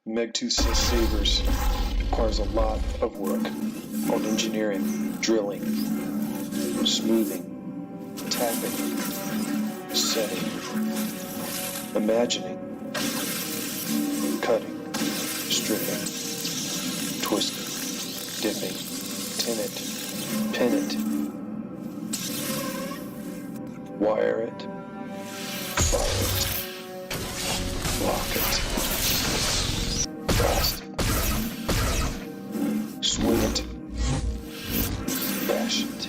Megtooth Sabers requires a lot of work on engineering, drilling, smoothing, tapping, setting, imagining, cutting, stripping, twisting, dipping, tin it, pin it, wire it, fire it, lock it, blast it, swing it, bash it.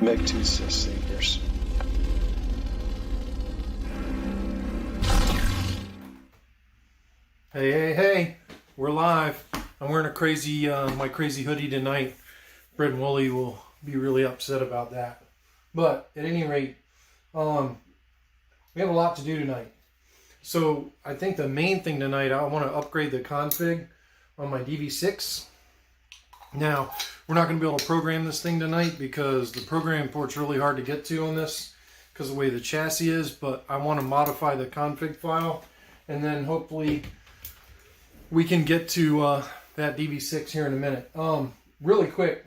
Megtooth Sabers. Hey, we're live. I'm wearing a crazy, my crazy hoodie tonight. Fred and Wooly will be really upset about that. But at any rate, we have a lot to do tonight. So I think the main thing tonight, I want to upgrade the config on my DV6. Now, we're not going to be able to program this thing tonight because the programming port's really hard to get to on this because of the way the chassis is, but I want to modify the config file and then hopefully we can get to that DV6 here in a minute. Really quick,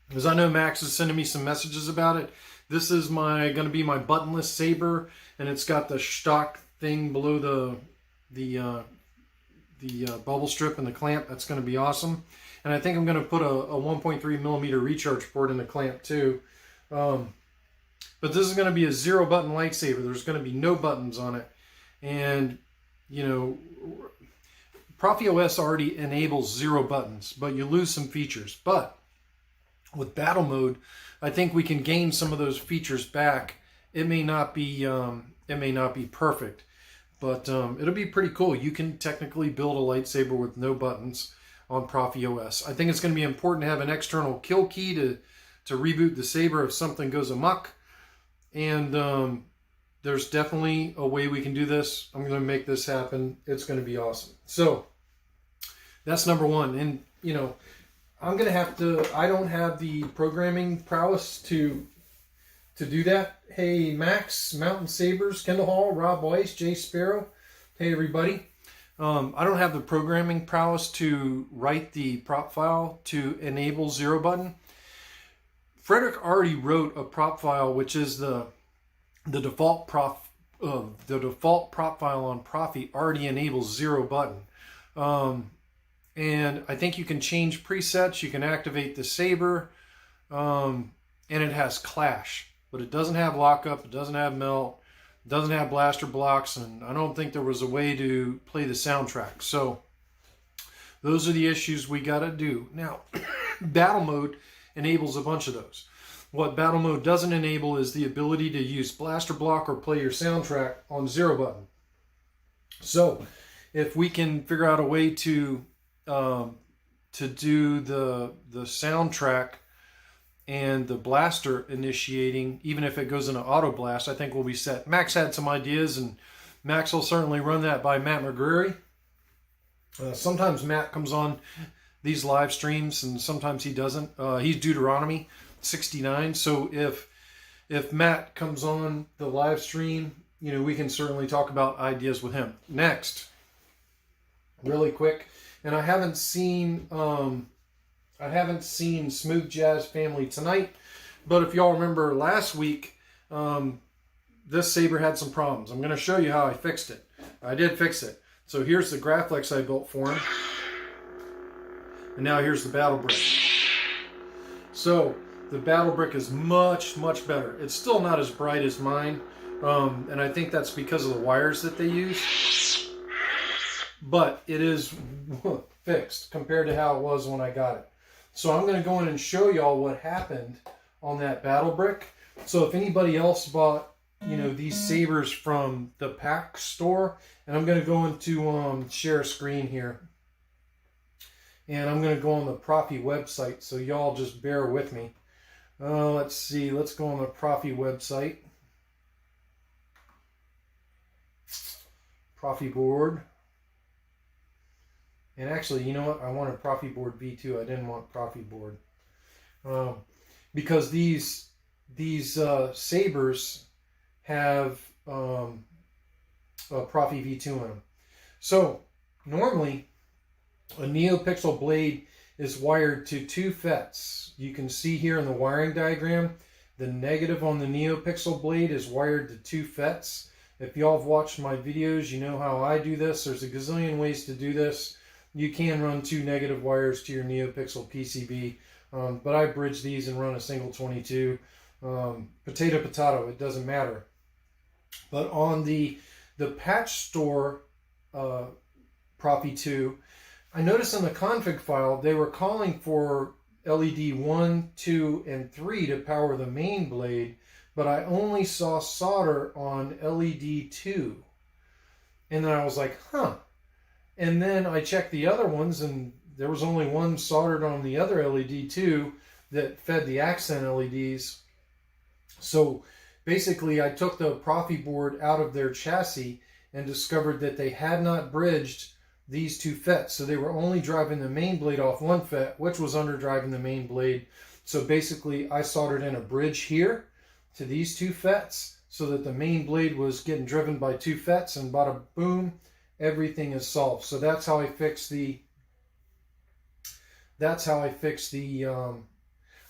because I know Max is sending me some messages about it. This is going to be my buttonless Saber, and it's got the stock thing below the bubble strip and the clamp. That's going to be awesome. And I think I'm going to put a 1.3 millimeter recharge port in the clamp too. But this is going to be a 0-button lightsaber. There's going to be no buttons on it. And, you know, Proffie OS already enables 0 buttons, but you lose some features. But with battle mode, I think we can gain some of those features back. It may not be perfect, but it'll be pretty cool. You can technically build a lightsaber with no buttons on Proffie OS. I think it's going to be important to have an external kill key to reboot the Saber if something goes amok. And there's definitely a way we can do this. I'm going to make this happen. It's going to be awesome. So that's number one. And, you know, I'm going to have to, I don't have the programming prowess to do that. Hey, Max, Mountain Sabers, Kendall Hall, Rob Weiss, Jay Sparrow. Hey, everybody. I don't have the programming prowess to write the prop file to enable 0-button. Frederick already wrote a prop file, which is the default prop file on Proffie already enables 0-button. And I think you can change presets. You can activate the Saber, and it has clash, but it doesn't have lockup. It doesn't have melt. Doesn't have blaster blocks, and I don't think there was a way to play the soundtrack. So those are the issues we got to do. Now, battle mode enables a bunch of those. What battle mode doesn't enable is the ability to use blaster block or play your soundtrack on 0-button. So if we can figure out a way to do the soundtrack and the blaster initiating, even if it goes into auto blast, I think we'll be set. Max had some ideas, and Max will certainly run that by Matt McGreary. Sometimes Matt comes on these live streams, and sometimes he doesn't. He's Deuteronomy 69, so if Matt comes on the live stream, you know, we can certainly talk about ideas with him. Next, really quick, and I haven't seen Smooth Jazz Family tonight, but if y'all remember last week, this Saber had some problems. I'm going to show you how I fixed it. I did fix it. So here's the Graphics I built for him. And now here's the battle brick. So the battle brick is much, much better. It's still not as bright as mine, and I think that's because of the wires that they use. But it is fixed compared to how it was when I got it. So I'm going to go in and show y'all what happened on that battle brick. So if anybody else bought, you know, these Sabers from the pack store, and I'm going to go into share screen here. And I'm going to go on the Proffie website, so y'all just bear with me. Let's see, let's go on the Proffie website. Proffie board. And actually, you know what? I wanted Proffie board V2. I didn't want Proffie board. Because these Sabers have Proffie V2 in them. So normally a NeoPixel blade is wired to 2 FETs. You can see here in the wiring diagram, the negative on the NeoPixel blade is wired to 2 FETs. If y'all have watched my videos, you know how I do this. There's a gazillion ways to do this. You can run 2 negative wires to your NeoPixel PCB, but I bridge these and run a single 22. Potato, it doesn't matter. But on the patch store Proffie 2, I noticed in the config file they were calling for LED 1, 2, and 3 to power the main blade, but I only saw solder on LED 2. And then I was like, huh. And then I checked the other ones, and there was only one soldered on the other LED 2 that fed the accent LEDs. So basically, I took the Proffie board out of their chassis and discovered that they had not bridged these 2 FETs. So they were only driving the main blade off 1 FET, which was under driving the main blade. So basically, I soldered in a bridge here to these 2 FETs so that the main blade was getting driven by 2 FETs, and bada boom, everything is solved. So that's how I fixed the,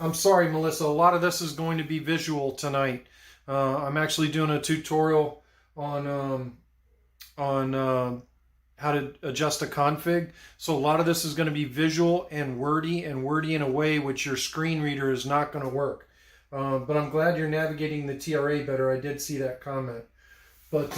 I'm sorry, Melissa, a lot of this is going to be visual tonight. I'm actually doing a tutorial on how to adjust a config. So a lot of this is going to be visual and wordy in a way which your screen reader is not going to work. But I'm glad you're navigating the TRA better. I did see that comment. But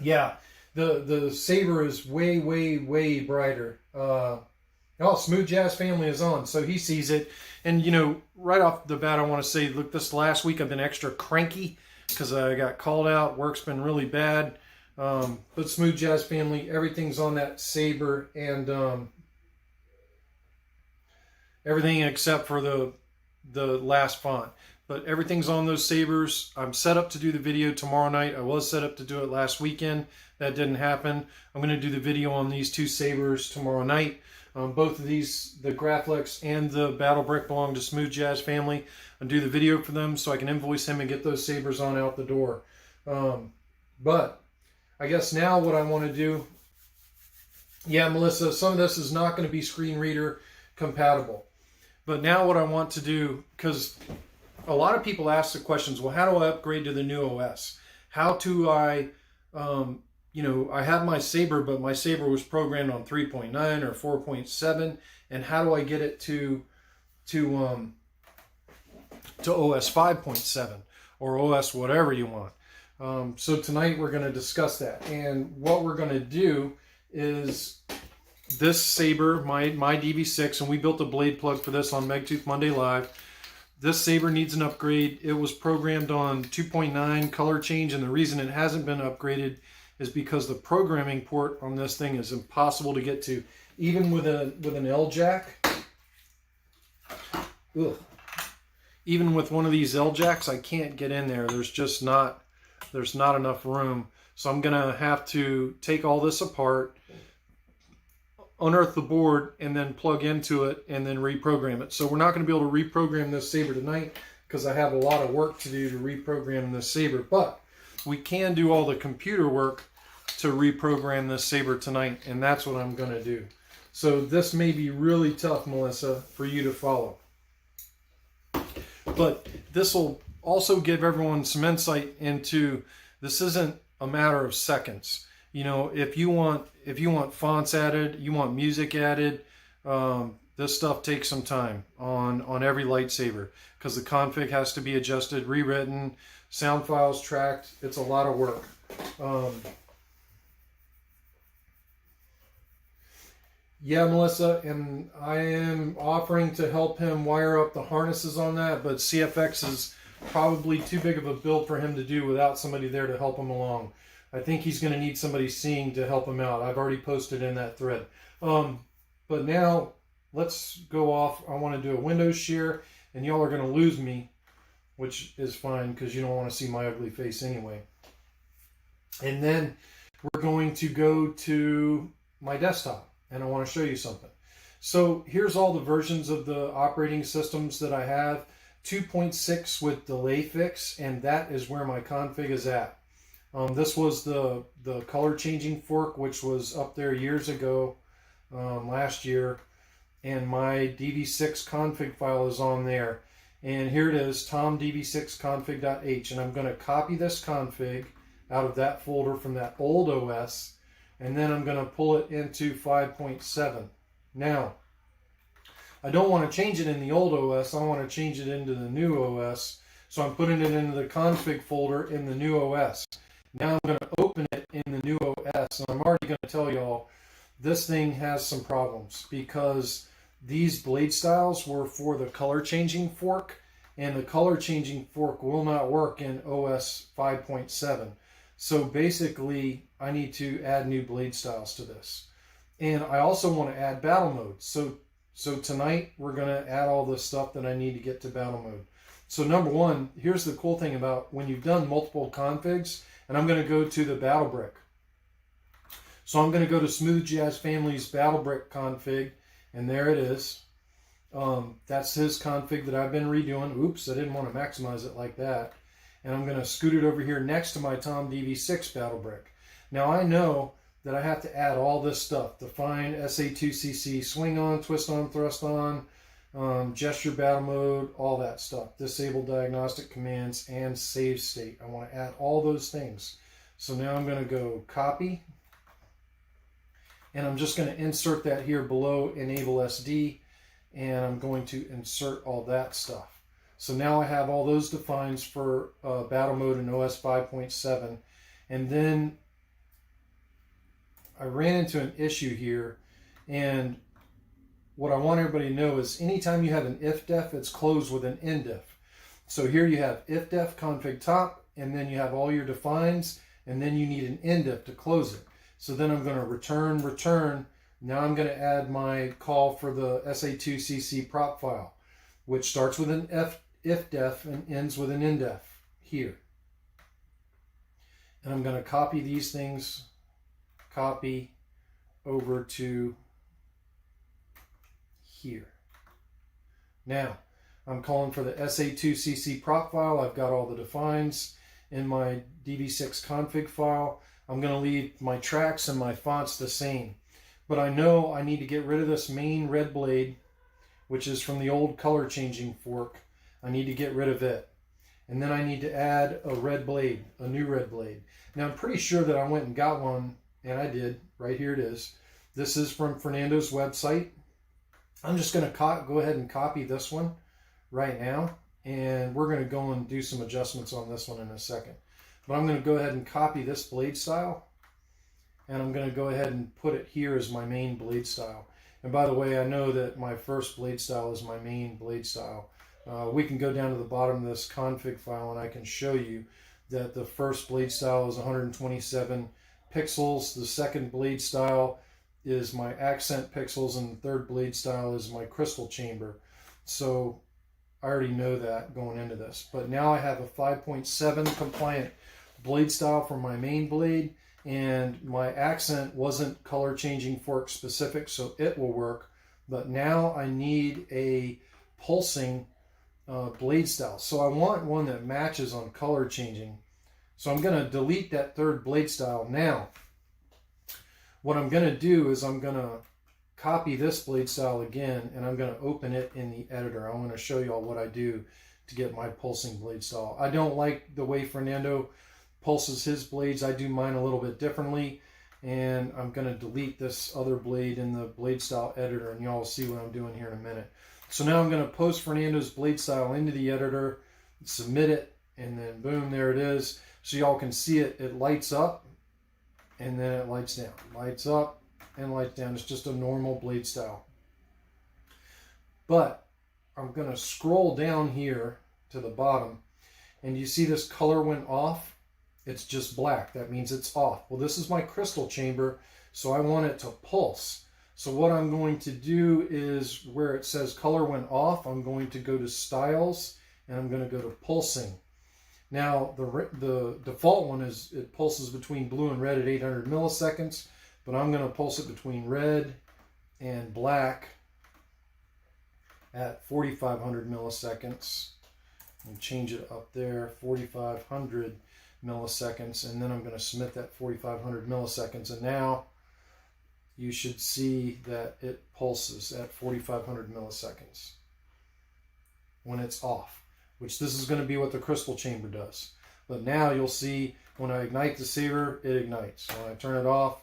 yeah, the Saber is way, way, way brighter. Oh, Smooth Jazz Family is on, so he sees it. And, you know, right off the bat, I want to say, look, this last week I've been extra cranky because I got called out. Work's been really bad. But Smooth Jazz Family, everything's on that Saber, and everything except for the last font. But everything's on those Sabers. I'm set up to do the video tomorrow night. I was set up to do it last weekend. That didn't happen. I'm going to do the video on these 2 Sabers tomorrow night. Both of these, the Graflex and the Battle Brick, belong to Smooth Jazz Family. I'll do the video for them so I can invoice him and get those Sabers on out the door. But I guess now what I want to do, yeah, Melissa, some of this is not going to be screen reader compatible. But now what I want to do, because a lot of people ask the questions, well, how do I upgrade to the new OS? How do I, you know, I have my Saber, but my Saber was programmed on 3.9 or 4.7, and how do I get it to OS 5.7 or OS whatever you want? So tonight we're going to discuss that, and what we're going to do is this Saber, my DV6, and we built a blade plug for this on Megtooth Monday Live. This Saber needs an upgrade. It was programmed on 2.9 color change, and the reason it hasn't been upgraded is because the programming port on this thing is impossible to get to, even with an L jack. Ugh. Even with one of these L jacks, I can't get in there. There's not enough room. So I'm gonna have to take all this apart, unearth the board, and then plug into it and then reprogram it. So we're not gonna be able to reprogram this Saber tonight because I have a lot of work to do to reprogram this Saber, but we can do all the computer work to reprogram this Saber tonight, and that's what I'm gonna do. So this may be really tough, Melissa, for you to follow. But this will also give everyone some insight into, this isn't a matter of seconds. You know, if you want fonts added, you want music added, this stuff takes some time on every lightsaber because the config has to be adjusted, rewritten, sound files tracked. It's a lot of work. Yeah, Melissa, and I am offering to help him wire up the harnesses on that, but CFX is probably too big of a build for him to do without somebody there to help him along. I think he's going to need somebody seeing to help him out. I've already posted in that thread. But now let's go off. I want to do a Windows share, and y'all are going to lose me, which is fine because you don't want to see my ugly face anyway. And then we're going to go to my desktop, and I want to show you something. So here's all the versions of the operating systems that I have. 2.6 with delay fix, and that is where my config is at. This was the color changing fork, which was up there years ago, last year, and my DV6 config file is on there. And here it is, tomdv6config.h, and I'm going to copy this config out of that folder from that old OS, and then I'm going to pull it into 5.7. Now, I don't want to change it in the old OS, I want to change it into the new OS, so I'm putting it into the config folder in the new OS. Now I'm going to open it in the new OS, and I'm already going to tell y'all this thing has some problems because these blade styles were for the color changing fork, and the color changing fork will not work in OS 5.7. So basically, I need to add new blade styles to this. And I also want to add battle mode. So tonight, we're going to add all the stuff that I need to get to battle mode. So number one, here's the cool thing about when you've done multiple configs, and I'm going to go to the battle brick. So I'm going to go to Smooth Jazz Family's battle brick config, and there it is. That's his config that I've been redoing. Oops, I didn't want to maximize it like that. And I'm going to scoot it over here next to my Tom DV6 battle brick. Now I know that I have to add all this stuff. Define SA2CC, swing on, twist on, thrust on, gesture battle mode, all that stuff. Disable diagnostic commands and save state. I want to add all those things. So now I'm going to go copy. And I'm just going to insert that here below enable SD. And I'm going to insert all that stuff. So now I have all those defines for battle mode in OS 5.7. And then I ran into an issue here. And what I want everybody to know is anytime you have an if-def, it's closed with an indef. So here you have if-def config top, and then you have all your defines, and then you need an indef to close it. So then I'm going to return. Now I'm going to add my call for the SA2CC prop file, which starts with an if-def and ends with an indef here. And I'm going to copy these things, copy over to here. Now, I'm calling for the SA2CC prop file. I've got all the defines in my DV6 config file. I'm going to leave my tracks and my fonts the same. But I know I need to get rid of this main red blade, which is from the old color changing fork. I need to get rid of it. And then I need to add a red blade, a new red blade. Now I'm pretty sure that I went and got one, and I did. Right here it is. This is from Fernando's website. I'm just going to go ahead and copy this one right now. And we're going to go and do some adjustments on this one in a second. But I'm going to go ahead and copy this blade style. And I'm going to go ahead and put it here as my main blade style. And by the way, I know that my first blade style is my main blade style. We can go down to the bottom of this config file and I can show you that the first blade style is 127 pixels. The second blade style is my accent pixels, and the third blade style is my crystal chamber. So I already know that going into this. But now I have a 5.7 compliant blade style for my main blade, and my accent wasn't color changing fork specific, so it will work. But now I need a pulsing blade style. So I want one that matches on color changing. So I'm going to delete that third blade style. Now, what I'm going to do is I'm going to copy this blade style again, and I'm going to open it in the editor. I'm going to show you all what I do to get my pulsing blade style. I don't like the way Fernando pulses his blades. I do mine a little bit differently, and I'm going to delete this other blade in the blade style editor, and y'all will see what I'm doing here in a minute. So now I'm going to post Fernando's blade style into the editor, submit it, and then boom, there it is. So y'all can see it. It lights up, and then it lights down. Lights up and lights down. It's just a normal blade style. But I'm going to scroll down here to the bottom, and you see this color went off. It's just black. That means it's off. Well, this is my crystal chamber, so I want it to pulse. So what I'm going to do is where it says color went off, I'm going to go to styles, and I'm going to go to pulsing. Now, the default one is it pulses between blue and red at 800 milliseconds, but I'm going to pulse it between red and black at 4,500 milliseconds. And change it up there, 4,500 milliseconds, and then I'm going to submit that 4,500 milliseconds, and now you should see that it pulses at 4,500 milliseconds when it's off, which this is going to be what the crystal chamber does. But now you'll see when I ignite the saber, it ignites. When I turn it off,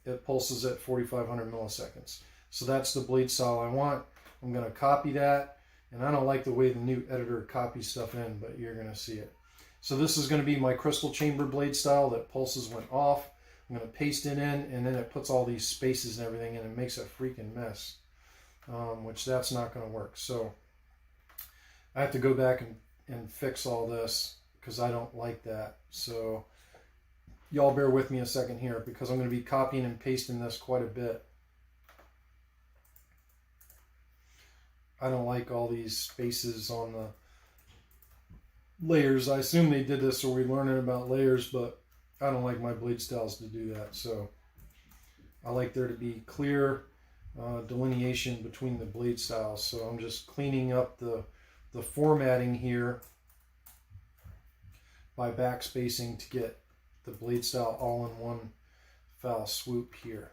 it pulses at 4,500 milliseconds. So that's the blade style I want. I'm going to copy that, and I don't like the way the new editor copies stuff in, but you're going to see it. So this is going to be my crystal chamber blade style that pulses when off. I'm going to paste it in, and then it puts all these spaces and everything in and makes a freaking mess, which that's not going to work. So I have to go back and fix all this because I don't like that. So y'all bear with me a second here because I'm going to be copying and pasting this quite a bit. I don't like all these spaces on the layers. I assume they did this so we're learning about layers, but I don't like my blade styles to do that. So I like there to be clear delineation between the blade styles. So I'm just cleaning up the formatting here by backspacing to get the blade style all in one foul swoop here.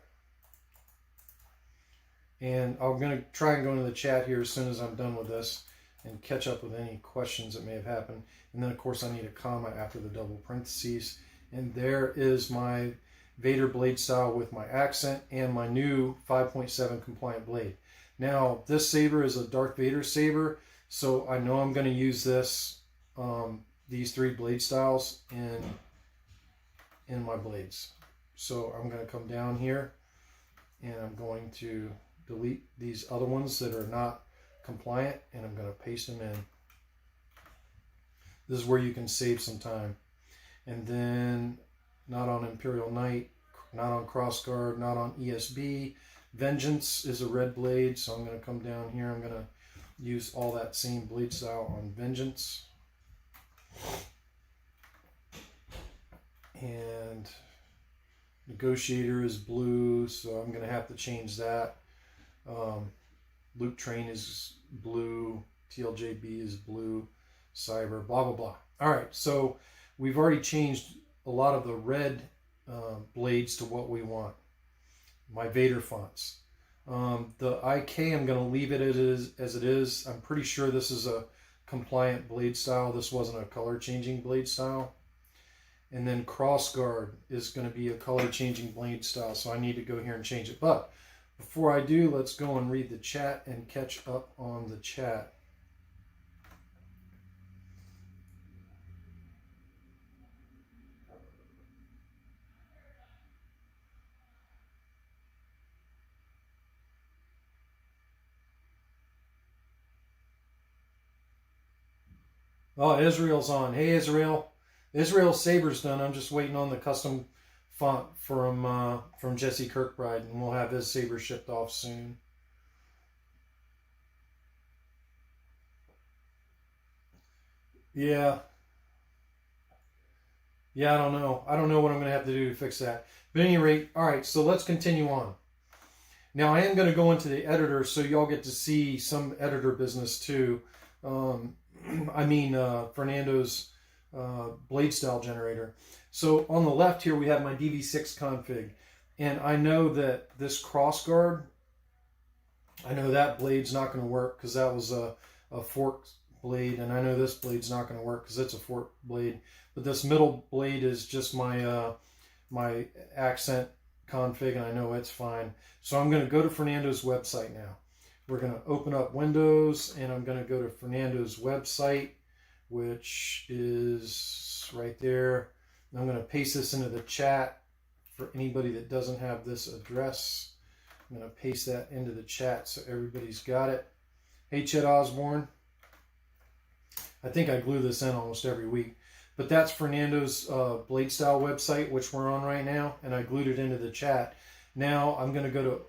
And I'm going to try and go into the chat here as soon as I'm done with this and catch up with any questions that may have happened. And then, of course, I need a comma after the double parentheses. And there is my Vader blade style with my accent and my new 5.7 compliant blade. Now, this saber is a Darth Vader saber, so I know I'm going to use this, these three blade styles in my blades. So I'm going to come down here and I'm going to delete these other ones that are not compliant, and I'm going to paste them in. This is where you can save some time. And then not on Imperial Knight, not on Crossguard, not on ESB. Vengeance is a red blade, so I'm going to come down here. I'm going to use all that same blade style on Vengeance. And Negotiator is blue, so I'm going to have to change that. Loot Train is blue, TLJB is blue, Cyber, blah, blah, blah. All right, so we've already changed a lot of the red blades to what we want. My Vader fonts. The IK, I'm going to leave it as it is. I'm pretty sure this is a compliant blade style. This wasn't a color changing blade style. And then Crossguard is going to be a color changing blade style, so I need to go here and change it. But before I do, let's go and read the chat and catch up on the chat. Oh, Israel's on. Hey, Israel. Israel's Sabers done. I'm just waiting on the custom font from Jesse Kirkbride, and we'll have his saber shipped off soon. Yeah, I don't know. I don't know what I'm going to have to do to fix that. But at any rate, all right, so let's continue on. Now, I am going to go into the editor so y'all get to see some editor business too. Fernando's blade style generator. So on the left here we have my DV6 config, and I know that this crossguard, I know that blade's not going to work because that was a forked blade, and I know this blade's not going to work because it's a forked blade. But this middle blade is just my my accent config, and I know it's fine. So I'm going to go to Fernando's website now. We're going to open up Windows, and I'm going to go to Fernando's website, which is right there. I'm going to paste this into the chat for anybody that doesn't have this address. I'm going to paste that into the chat so everybody's got it. Hey, Chet Osborne. I think I glue this in almost every week. But that's Fernando's blade style website, which we're on right now, and I glued it into the chat. Now I'm going to go to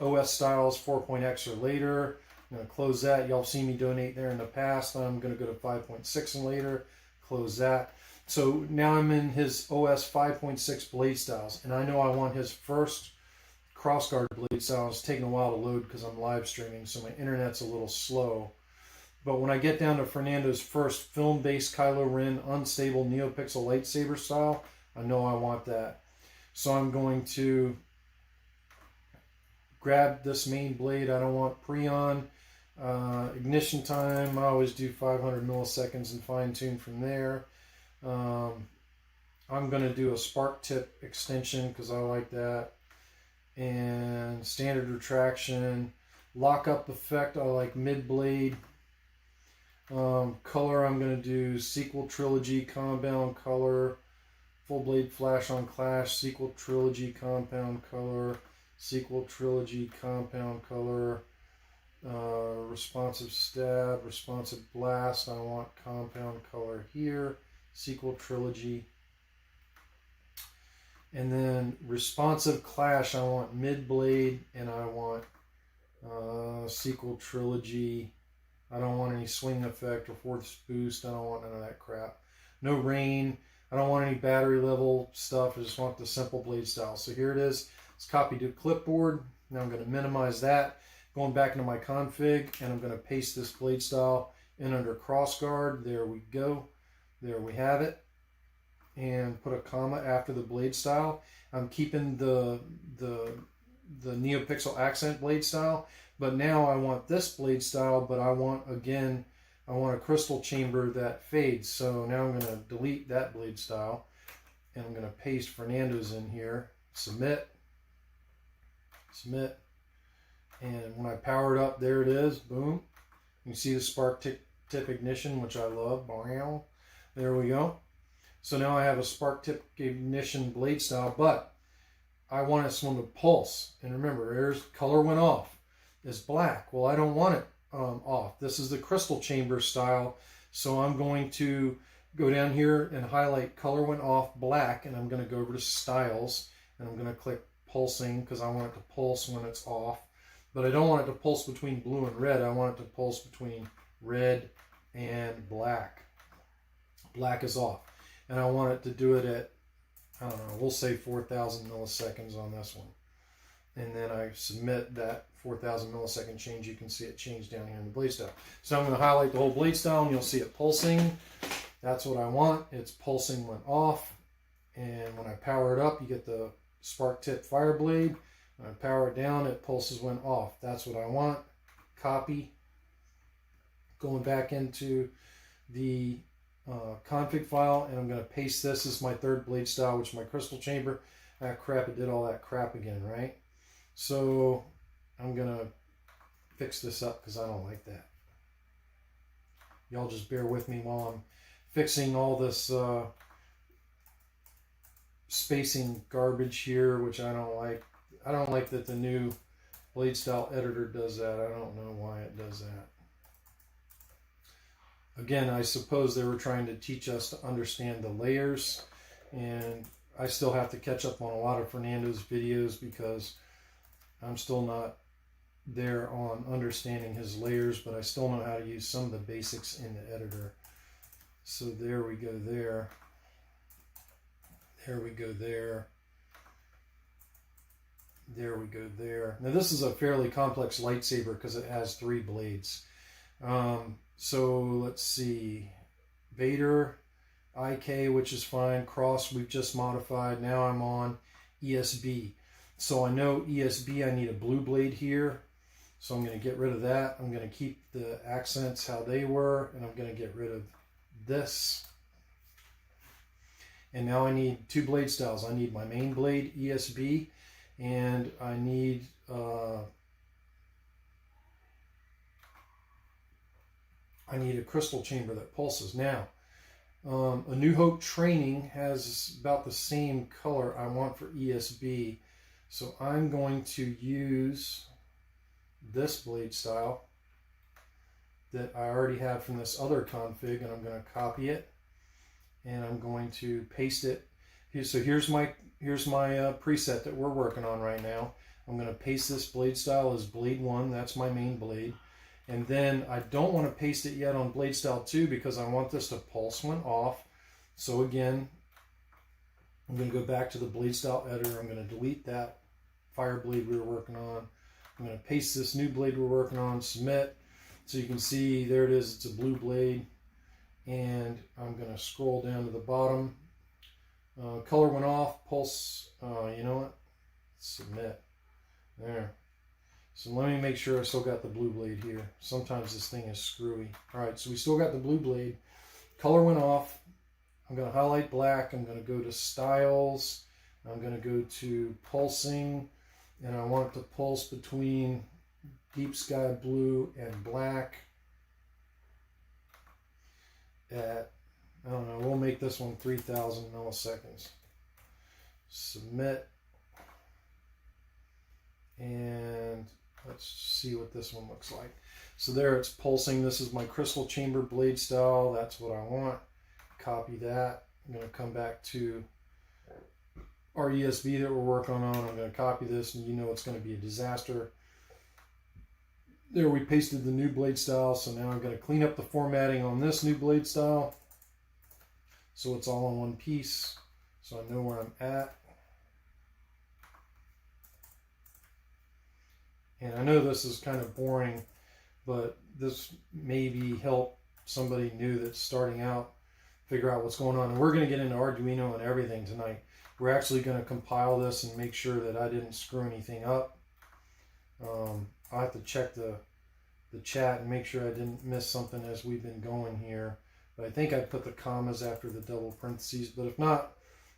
OS Styles 4.x or later. I'm going to close that. Y'all seen me donate there in the past. I'm going to go to 5.6 and later. Close that. So now I'm in his OS 5.6 blade styles, and I know I want his first crossguard blade style. It's taking a while to load because I'm live streaming, so my internet's a little slow. But when I get down to Fernando's first film-based Kylo Ren unstable NeoPixel lightsaber style, I know I want that. So I'm going to grab this main blade. I don't want Preon. Ignition time, I always do 500 milliseconds and fine tune from there. I'm going to do a spark tip extension because I like that. And standard retraction. Lock-up effect, I like mid-blade. Color, I'm going to do sequel trilogy, compound color, full blade flash on clash, sequel trilogy, compound color, sequel trilogy, compound color, responsive stab, responsive blast, I want compound color here, sequel trilogy. And then responsive clash, I want mid blade, and I want sequel trilogy. I don't want any swing effect or force boost. I don't want none of that crap. No rain. I don't want any battery level stuff. I just want the simple blade style. So here it is. It's copied to clipboard. Now I'm going to minimize that. Going back into my config, and I'm going to paste this blade style in under crossguard. There we go. There we have it. And put a comma after the blade style. I'm keeping the NeoPixel accent blade style. But now I want this blade style, but I want a crystal chamber that fades. So now I'm going to delete that blade style, and I'm going to paste Fernando's in here. Submit. And when I power it up, there it is. Boom. You can see the spark tip ignition, which I love. There we go. So now I have a spark tip ignition blade style, but I want this one to pulse. And remember, there's color went off. Is black. Well, I don't want it off. This is the crystal chamber style. So I'm going to go down here and highlight color went off black, and I'm going to go over to styles, and I'm going to click pulsing because I want it to pulse when it's off. But I don't want it to pulse between blue and red. I want it to pulse between red and black. Black is off. And I want it to do it at, I don't know, we'll say 4,000 milliseconds on this one. And then I submit that 4,000 millisecond change. You can see it change down here in the blade style. So I'm going to highlight the whole blade style, and you'll see it pulsing. That's what I want. It's pulsing when off. And when I power it up, you get the spark tip fire blade. When I power it down, it pulses when off. That's what I want. Copy. Going back into the config file, and I'm going to paste this. This is my third blade style, which is my crystal chamber. Ah, crap, it did all that crap again, right? So I'm going to fix this up because I don't like that. Y'all just bear with me while I'm fixing all this spacing garbage here, which I don't like. I don't like that the new blade style editor does that. I don't know why it does that. Again, I suppose they were trying to teach us to understand the layers, and I still have to catch up on a lot of Fernando's videos because I'm still not there on understanding his layers, but I still know how to use some of the basics in the editor. So there we go there. There we go there. There we go there. Now this is a fairly complex lightsaber because it has 3 blades. So let's see. Vader, IK, which is fine. Cross, we've just modified. Now I'm on ESB. So I know ESB, I need a blue blade here. So I'm going to get rid of that. I'm going to keep the accents how they were, and I'm going to get rid of this. And now I need 2 blade styles. I need my main blade, ESB, and I need a crystal chamber that pulses. Now, A New Hope Training has about the same color I want for ESB. So I'm going to use this blade style that I already have from this other config, and I'm going to copy it, and I'm going to paste it. So here's my preset that we're working on right now. I'm going to paste this blade style as blade 1. That's my main blade. And then I don't want to paste it yet on blade style 2 because I want this to pulse when off. So again, I'm going to go back to the blade style editor. I'm going to delete that fire blade we were working on. I'm going to paste this new blade we're working on, submit. So you can see there it is, it's a blue blade. And I'm going to scroll down to the bottom. Color went off, pulse, you know what? Submit. There. So let me make sure I still got the blue blade here. Sometimes this thing is screwy. Alright, so we still got the blue blade. Color went off. I'm going to highlight black. I'm going to go to styles. I'm going to go to pulsing. And I want it to pulse between deep sky blue and black. At, I don't know, we'll make this one 3,000 milliseconds. Submit. And let's see what this one looks like. So there it's pulsing. This is my crystal chamber blade style. That's what I want. Copy that. I'm going to come back to our ESB that we're working on. I'm going to copy this, and you know it's going to be a disaster. There we pasted the new blade style, so now I'm going to clean up the formatting on this new blade style so it's all in one piece, so I know where I'm at. And I know this is kind of boring, but this maybe help somebody new that's starting out figure out what's going on. And we're going to get into Arduino and everything tonight. We're actually going to compile this and make sure that I didn't screw anything up. I'll have to check the chat and make sure I didn't miss something as we've been going here. But I think I put the commas after the double parentheses. But if not,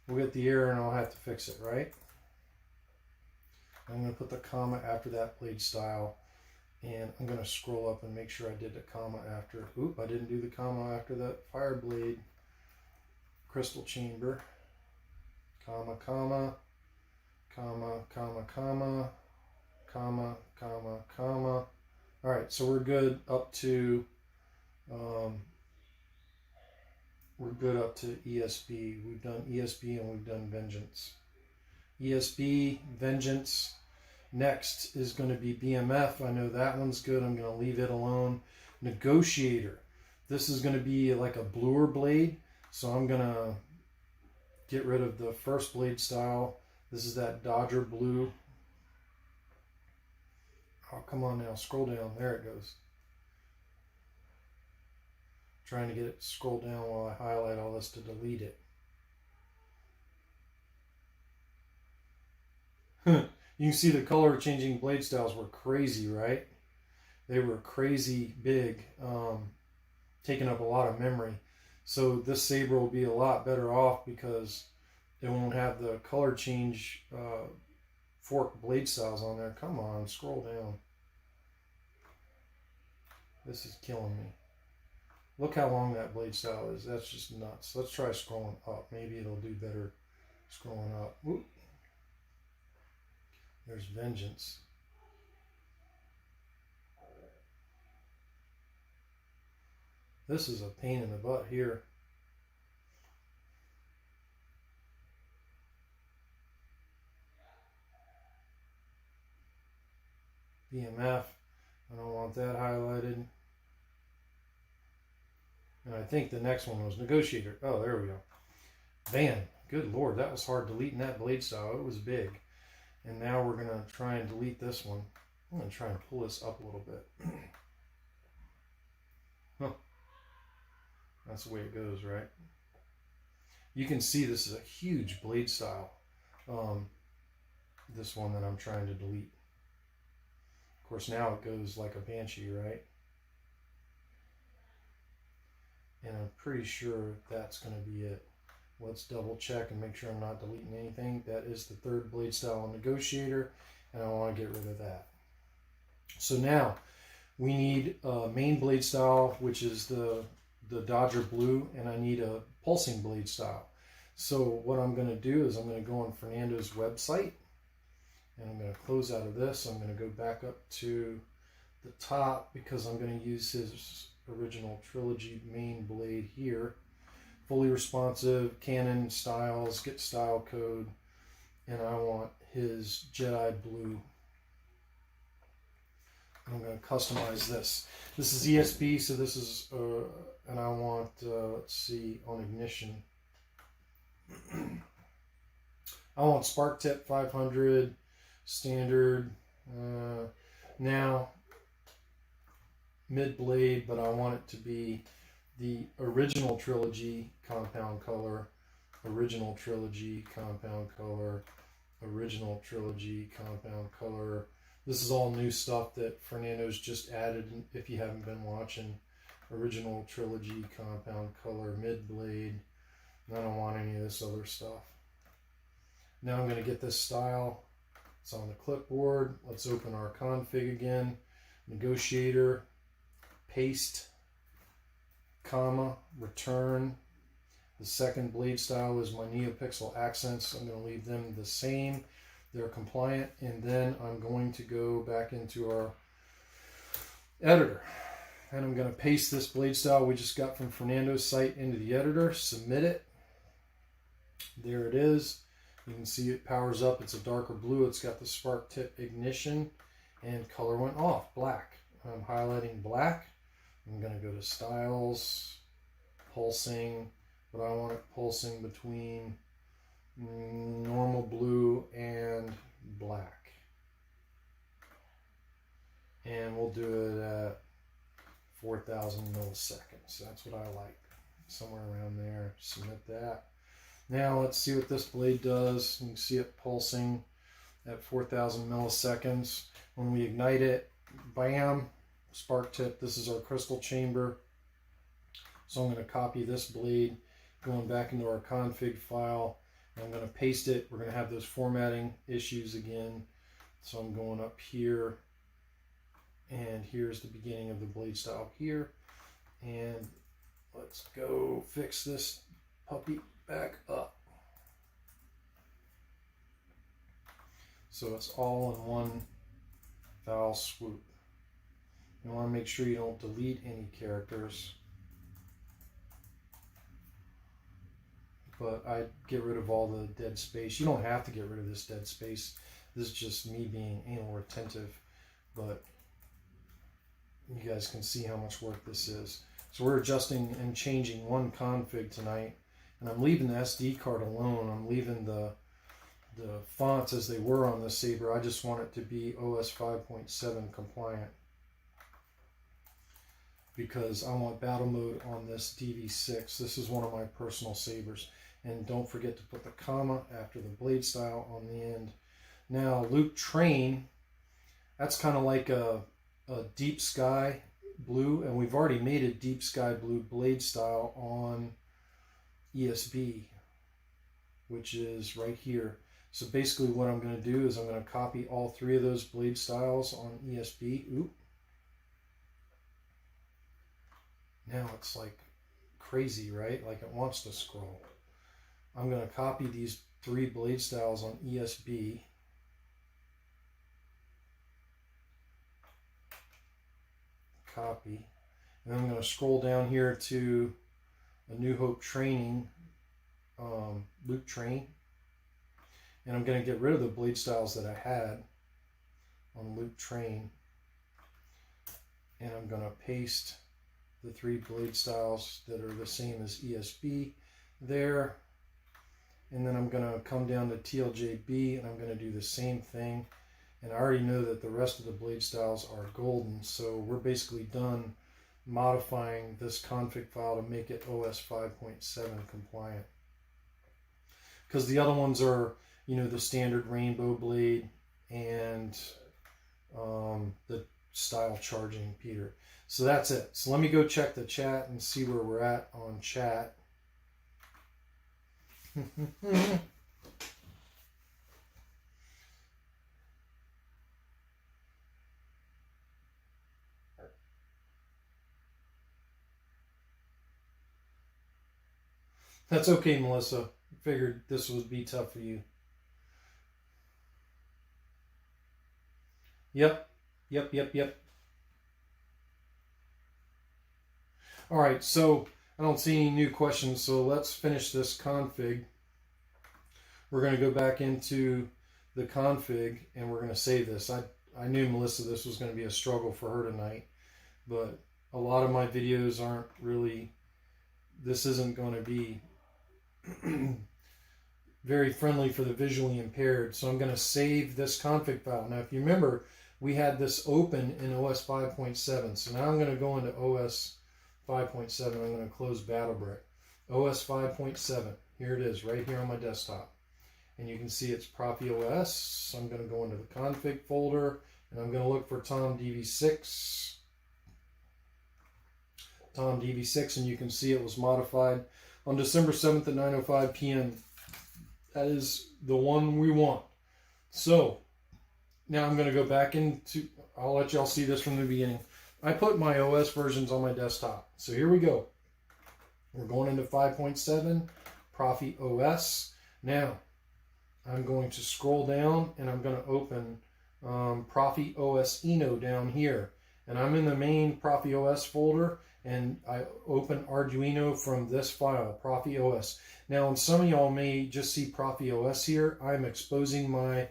we'll get the error and I'll have to fix it, right? I'm going to put the comma after that blade style. And I'm going to scroll up and make sure I did the comma after. Oop, I didn't do the comma after that fire blade crystal chamber. Comma, comma, comma, comma, comma, comma, comma, comma. All right, so we're good up to ESB. We've done ESB and we've done Vengeance. ESB, Vengeance. Next is going to be BMF. I know that one's good. I'm going to leave it alone. Negotiator. This is going to be like a bluer blade, so I'm going to get rid of the first blade style. This is that Dodger blue. Oh, come on now. Scroll down. There it goes. Trying to get it to scroll down while I highlight all this to delete it. You can see the color changing blade styles were crazy, right? They were crazy big, taking up a lot of memory. So this saber will be a lot better off because it won't have the color change fork blade styles on there. Come on, scroll down. This is killing me. Look how long that blade style is. That's just nuts. Let's try scrolling up. Maybe it'll do better scrolling up. Whoop. There's Vengeance. This is a pain in the butt here. BMF. I don't want that highlighted. And I think the next one was Negotiator. Oh, there we go. Man, good Lord, that was hard deleting that blade style. It was big. And now we're going to try and delete this one. I'm going to try and pull this up a little bit. Huh. That's the way it goes, right? You can see this is a huge blade style. This one that I'm trying to delete. Of course, now it goes like a banshee, right? And I'm pretty sure that's going to be it. Let's double check and make sure I'm not deleting anything. That is the third blade style Negotiator, and I want to get rid of that. So now we need a main blade style, which is the Dodger blue, and I need a pulsing blade style. So what I'm going to do is I'm going to go on Fernando's website, and I'm going to close out of this. I'm going to go back up to the top because I'm going to use his original Trilogy main blade here. Fully responsive, Canon styles, get style code, and I want his Jedi blue. I'm going to customize this. This is ESP, so this is, and I want, let's see, on ignition. I want Spark Tip 500, standard. Now, mid blade, but I want it to be the original trilogy compound color, original trilogy compound color, original trilogy compound color. This is all new stuff that Fernando's just added if you haven't been watching. Original trilogy compound color, mid blade. I don't want any of this other stuff. Now I'm going to get this style. It's on the clipboard. Let's open our config again. Negotiator, paste, comma, return. The second blade style is my NeoPixel accents. I'm going to leave them the same. They're compliant. And then I'm going to go back into our editor. And I'm going to paste this blade style we just got from Fernando's site into the editor. Submit it. There it is. You can see it powers up. It's a darker blue. It's got the spark tip ignition. And color went off. Black. I'm highlighting black. I'm going to go to styles, pulsing, but I want it pulsing between normal blue and black. And we'll do it at 4,000 milliseconds. That's what I like. Somewhere around there. Submit that. Now let's see what this blade does. You can see it pulsing at 4,000 milliseconds. When we ignite it, bam, spark tip. This is our crystal chamber. So I'm going to copy this blade, going back into our config file. I'm going to paste it. We're going to have those formatting issues again. So I'm going up here, and here's the beginning of the blade style here. And let's go fix this puppy back up. So it's all in one foul swoop. You want to make sure you don't delete any characters. But I get rid of all the dead space. You don't have to get rid of this dead space. This is just me being anal retentive. But you guys can see how much work this is. So we're adjusting and changing one config tonight. And I'm leaving the SD card alone. I'm leaving the fonts as they were on the Saber. I just want it to be OS 5.7 compliant, because I want battle mode on this DV6. This is one of my personal Sabers. And don't forget to put the comma after the blade style on the end. Now, Luke Train, that's kind of like a deep sky blue, and we've already made a deep sky blue blade style on ESB, which is right here. So basically what I'm going to do is I'm going to copy all three of those blade styles on ESB. Oop. Now it's like crazy, right? Like it wants to scroll. I'm going to copy these three blade styles on ESB. Copy. And then I'm going to scroll down here to A New Hope Training, Luke Train. And I'm going to get rid of the blade styles that I had on Luke Train. And I'm going to paste the three blade styles that are the same as ESB there. And then I'm going to come down to TLJB and I'm going to do the same thing. And I already know that the rest of the blade styles are golden. So we're basically done modifying this config file to make it OS 5.7 compliant. Because the other ones are, you know, the standard rainbow blade and the style charging Peter. So that's it. So let me go check the chat and see where we're at on chat. That's okay, Melissa. Figured this would be tough for you. Yep. All right, so I don't see any new questions, so let's finish this config. We're going to go back into the config and we're going to save this. I knew, Melissa, this was going to be a struggle for her tonight, but a lot of my videos aren't really, this isn't going to be very friendly for the visually impaired. So I'm going to save this config file. Now, if you remember, we had this open in OS 5.7. So now I'm going to go into OS 5.7. I'm going to close BattleBrick. OS 5.7. Here it is, right here on my desktop. And you can see it's Proffie OS. So I'm going to go into the config folder, and I'm going to look for Tom DV6. Tom DV6, and you can see it was modified on December 7th at 9:05 p.m. That is the one we want. So now I'm going to go back into, I'll let y'all see this from the beginning. I put my OS versions on my desktop. So here we go. We're going into 5.7, Proffie OS. Now I'm going to scroll down and I'm going to open Proffie OS Eno down here. And I'm in the main Proffie OS folder, and I open Arduino from this file, Proffie OS. Now, and some of y'all may just see Proffie OS here. I'm exposing my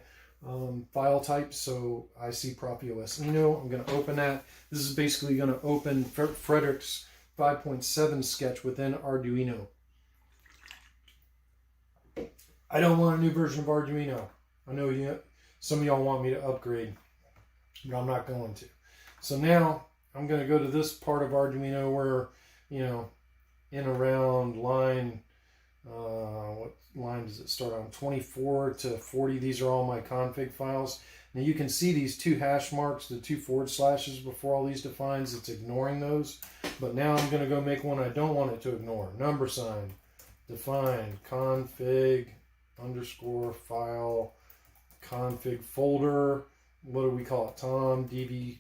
file type, so I see Proffie OS Eno. I'm going to open that. This is basically going to open Frederick's 5.7 sketch within Arduino. I don't want a new version of Arduino. I know some of y'all want me to upgrade, but I'm not going to. So now I'm going to go to this part of Arduino where, in around line, what line does it start on? 24 to 40. These are all my config files. Now you can see these two hash marks, the 2 forward slashes before all these defines. It's ignoring those. But now I'm going to go make one I don't want it to ignore. $, define, config, _ file, config folder. What do we call it? Tom dv6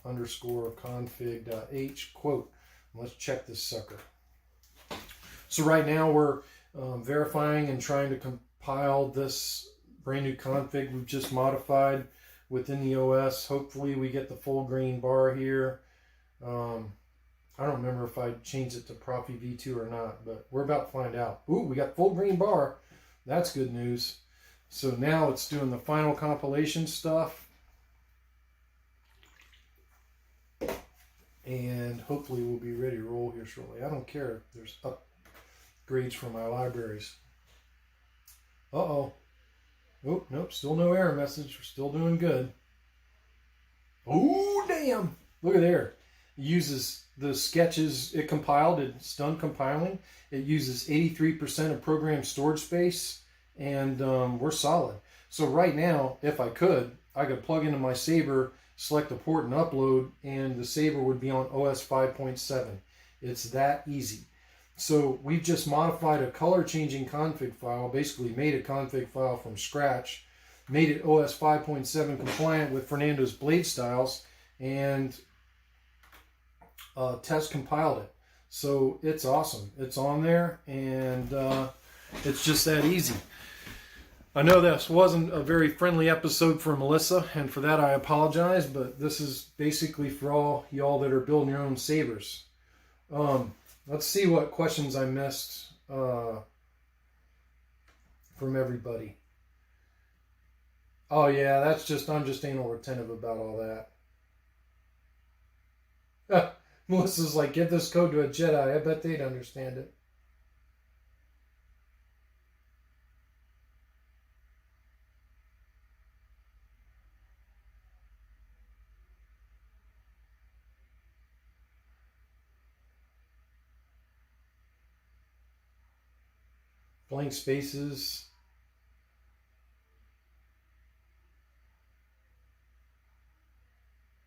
_ config.h quote. Let's check this sucker. So right now we're verifying and trying to compile this brand new config we've just modified within the OS. Hopefully we get the full green bar here. I don't remember if I changed it to Proffie V2 or not, but we're about to find out. Ooh, we got full green bar. That's good news. So now it's doing the final compilation stuff. And hopefully we'll be ready to roll here shortly. I don't care if there's upgrades for my libraries. Uh-oh. Oh, nope, still no error message. We're still doing good. Oh, damn. Look at there. It uses the sketches it compiled. It's done compiling. It uses 83% of program storage space. And we're solid. So right now, if I could plug into my Saber, select a port and upload, and the Saber would be on OS 5.7. It's that easy. So we've just modified a color changing config file, basically made a config file from scratch, made it OS 5.7 compliant with Fernando's blade styles, and test compiled it. So it's awesome. It's on there, and it's just that easy. I know this wasn't a very friendly episode for Melissa, and for that I apologize, but this is basically for all y'all that are building your own Sabers. Let's see what questions I missed from everybody. Oh yeah, I'm just anal retentive about all that. Melissa's like, give this code to a Jedi. I bet they'd understand it. Blank spaces.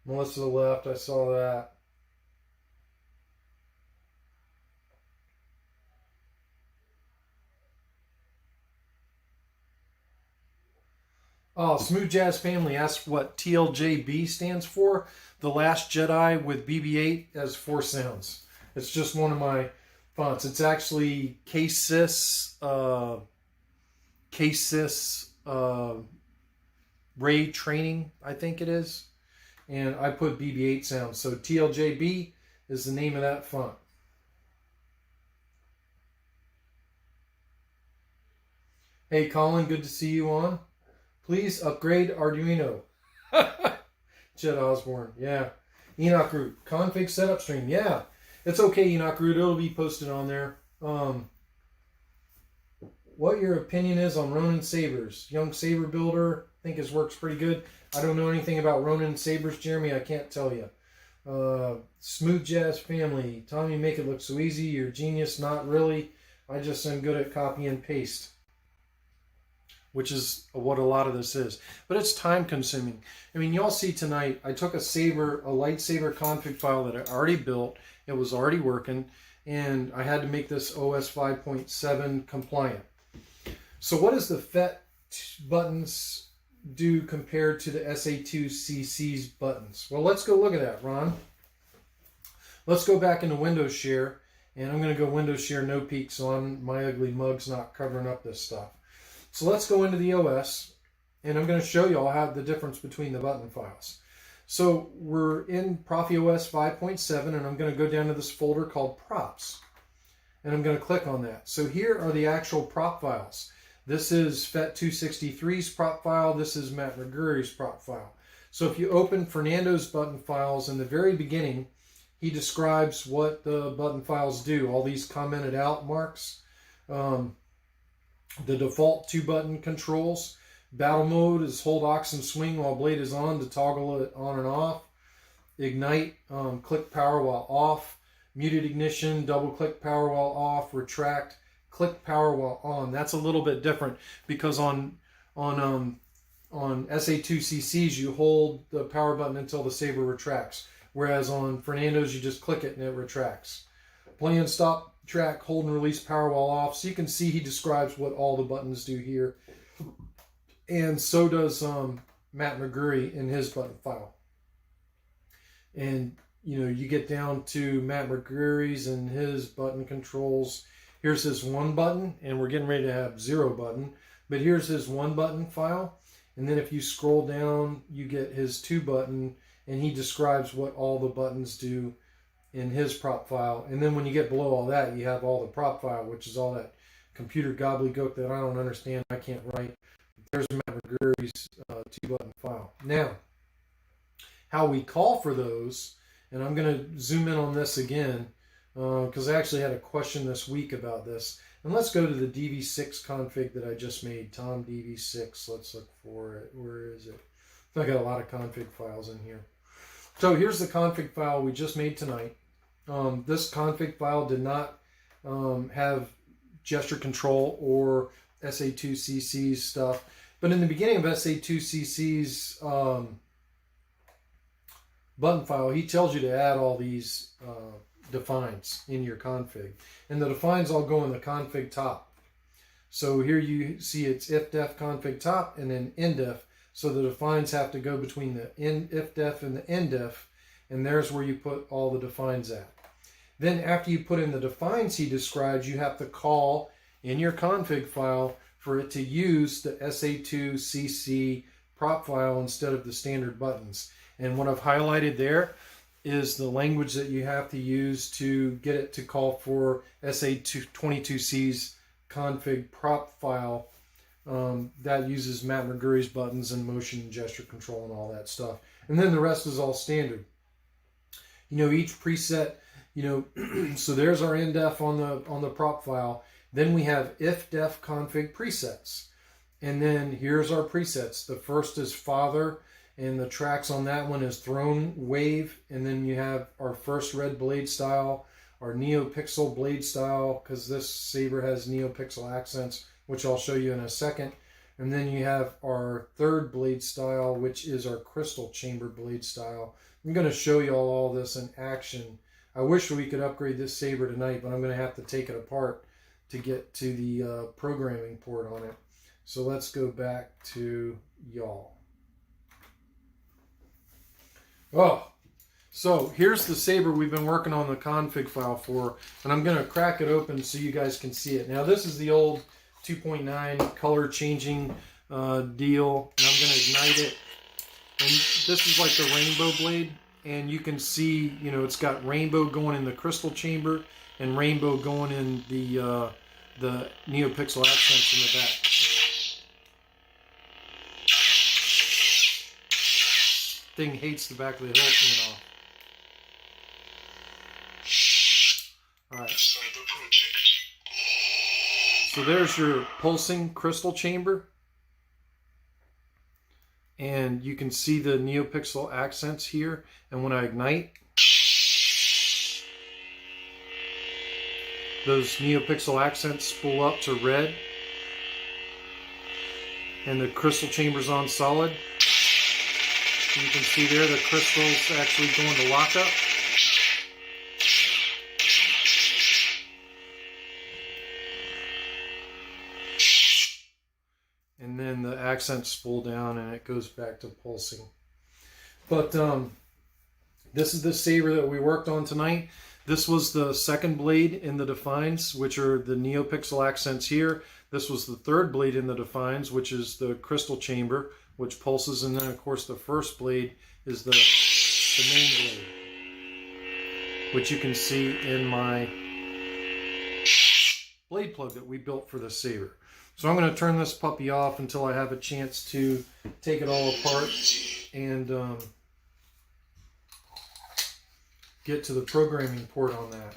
Melissa left. I saw that. Oh, Smooth Jazz Family asked what TLJB stands for. The Last Jedi with BB-8 as 4 sounds. It's just one of my fonts. It's actually KSys Ray Training, I think it is. And I put BB-8 sounds. So TLJB is the name of that font. Hey Colin, good to see you on. Please upgrade Arduino. Chet Osborne, yeah. Enoch Root, config setup stream, yeah. It's okay, Enoch Root, it'll be posted on there. what your opinion is on Ronin Sabers. Young saber builder, think his work's pretty good. I don't know anything about Ronin Sabers, Jeremy. I can't tell you. Smooth Jazz Family. Tommy, you make it look so easy. You're a genius. Not really. I just am good at copy and paste, which is what a lot of this is. But it's time consuming. I mean, y'all see tonight, I took a lightsaber config file that I already built. It was already working, and I had to make this OS 5.7 compliant. So what does the FET buttons do compared to the SA2CC's buttons? Well, let's go look at that, Ron. Let's go back into Windows Share, and I'm going to go Windows Share no peek, so my ugly mug's not covering up this stuff. So let's go into the OS, and I'm going to show you all how the difference between the button files. So we're in Proffie OS 5.7, and I'm going to go down to this folder called Props, and I'm going to click on that. So here are the actual prop files. This is FET263's prop file. This is Matt McGurry's prop file. So if you open Fernando's button files, in the very beginning, he describes what the button files do. All these commented out marks. The default 2-button controls. Battle mode is hold Ox and swing while blade is on to toggle it on and off. Ignite, click power while off. Muted ignition, double click power while off. Retract, click power while on. That's a little bit different because on SA2CCs you hold the power button until the saber retracts, whereas on Fernando's you just click it and it retracts. Play and stop track, hold and release power while off. So you can see he describes what all the buttons do here, and so does Matt McGurry in his button file. And you know, you get down to Matt McGurry's and his button controls. Here's his 1 button, and we're getting ready to have 0 button. But here's his 1 button file. And then if you scroll down, you get his 2 button, and he describes what all the buttons do in his prop file. And then when you get below all that, you have all the prop file, which is all that computer gobbledygook that I don't understand. I can't write. There's Matt McGurry's 2-button file. Now, how we call for those, and I'm going to zoom in on this again, because I actually had a question this week about this. And let's go to the DV6 config that I just made. Tom DV6. Let's look for it. Where is it? I got a lot of config files in here. So here's the config file we just made tonight. This config file did not have gesture control or SA2CC's stuff. But in the beginning of SA2CC's button file, he tells you to add all these defines in your config. And the defines all go in the config top. So here you see it's if-def config top and then in-def. So the defines have to go between the if-def and the in-def. And there's where you put all the defines at. Then after you put in the defines he describes, you have to call in your config file for it to use the SA2CC prop file instead of the standard buttons. And what I've highlighted there is the language that you have to use to get it to call for SA22C's config prop file that uses Matt McGurry's buttons and motion and gesture control and all that stuff. And then the rest is all standard. You know, each preset, you know, so there's our in-def on the prop file. Then we have if-def config presets. And then here's our presets. The first is father, and the tracks on that one is throne wave. And then you have our first red blade style, our NeoPixel blade style, because this saber has NeoPixel accents, which I'll show you in a second. And then you have our third blade style, which is our crystal chamber blade style. I'm going to show you all this in action. I wish we could upgrade this saber tonight, but I'm going to have to take it apart to get to the programming port on it. So let's go back to y'all. Oh, so here's the saber we've been working on the config file for, and I'm going to crack it open so you guys can see it. Now this is the old 2.9 color changing deal, and I'm going to ignite it. And this is like the rainbow blade, and you can see, you know, it's got rainbow going in the crystal chamber and rainbow going in the NeoPixel accents in the back. Thing hates the back of the hilt coming off. Alright. So So there's your pulsing crystal chamber. And you can see the NeoPixel accents here. And when I ignite, those NeoPixel accents spool up to red. And the crystal chamber's on solid. You can see there the crystal's actually going to lockup. And then the accents spool down and it goes back to pulsing. But this is the saber that we worked on tonight. This was the second blade in the defines, which are the NeoPixel accents here. This was the third blade in the defines, which is the crystal chamber, which pulses. And then, of course, the first blade is the main blade, which you can see in my blade plug that we built for the saber. So I'm going to turn this puppy off until I have a chance to take it all apart and get to the programming port on that.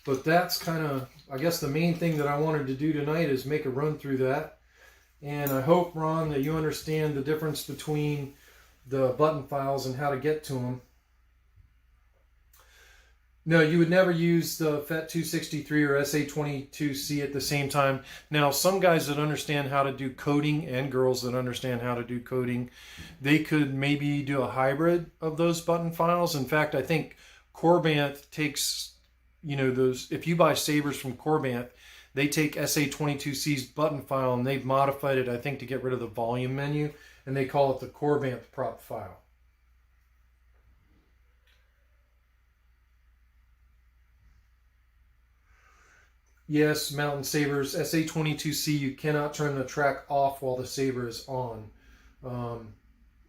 But that's kind of, I guess, the main thing that I wanted to do tonight is make a run through that. And I hope, Ron, that you understand the difference between the button files and how to get to them. No, you would never use the FET263 or SA22C at the same time. Now, some guys that understand how to do coding and girls that understand how to do coding, they could maybe do a hybrid of those button files. In fact, I think Corbanth takes, you know, those, if you buy Sabers from Corbanth, they take SA22C's button file and they've modified it, I think, to get rid of the volume menu, and they call it the Corbanth prop file. Yes, Mountain Sabers, SA22C, you cannot turn the track off while the saber is on,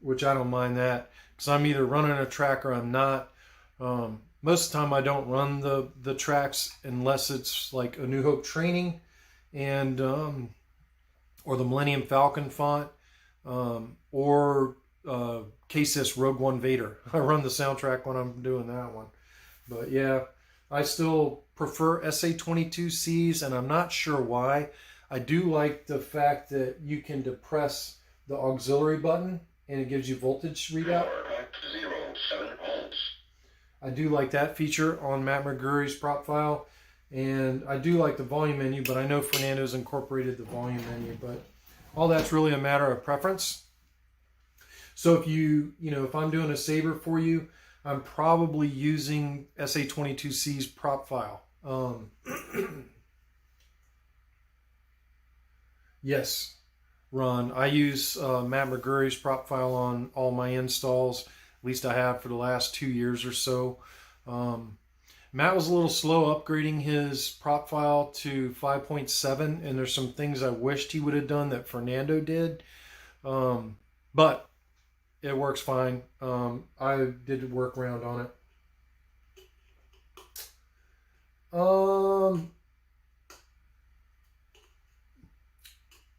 which I don't mind that, because I'm either running a track or I'm not. Most of the time I don't run the tracks unless it's like a New Hope training and or the Millennium Falcon font or KSIS Rogue One Vader. I run the soundtrack when I'm doing that one. But yeah, I still prefer SA22Cs, and I'm not sure why. I do like the fact that you can depress the auxiliary button and it gives you voltage readout. I do like that feature on Matt McGurry's prop file, and I do like the volume menu, but I know Fernando's incorporated the volume menu, but all that's really a matter of preference. So if if I'm doing a saber for you, I'm probably using SA22C's prop file. Yes, Ron, I use Matt McGurry's prop file on all my installs. At least I have for the last 2 years or so. Matt was a little slow upgrading his prop file to 5.7, and there's some things I wished he would have done that Fernando did. But it works fine. I did a workaround on it.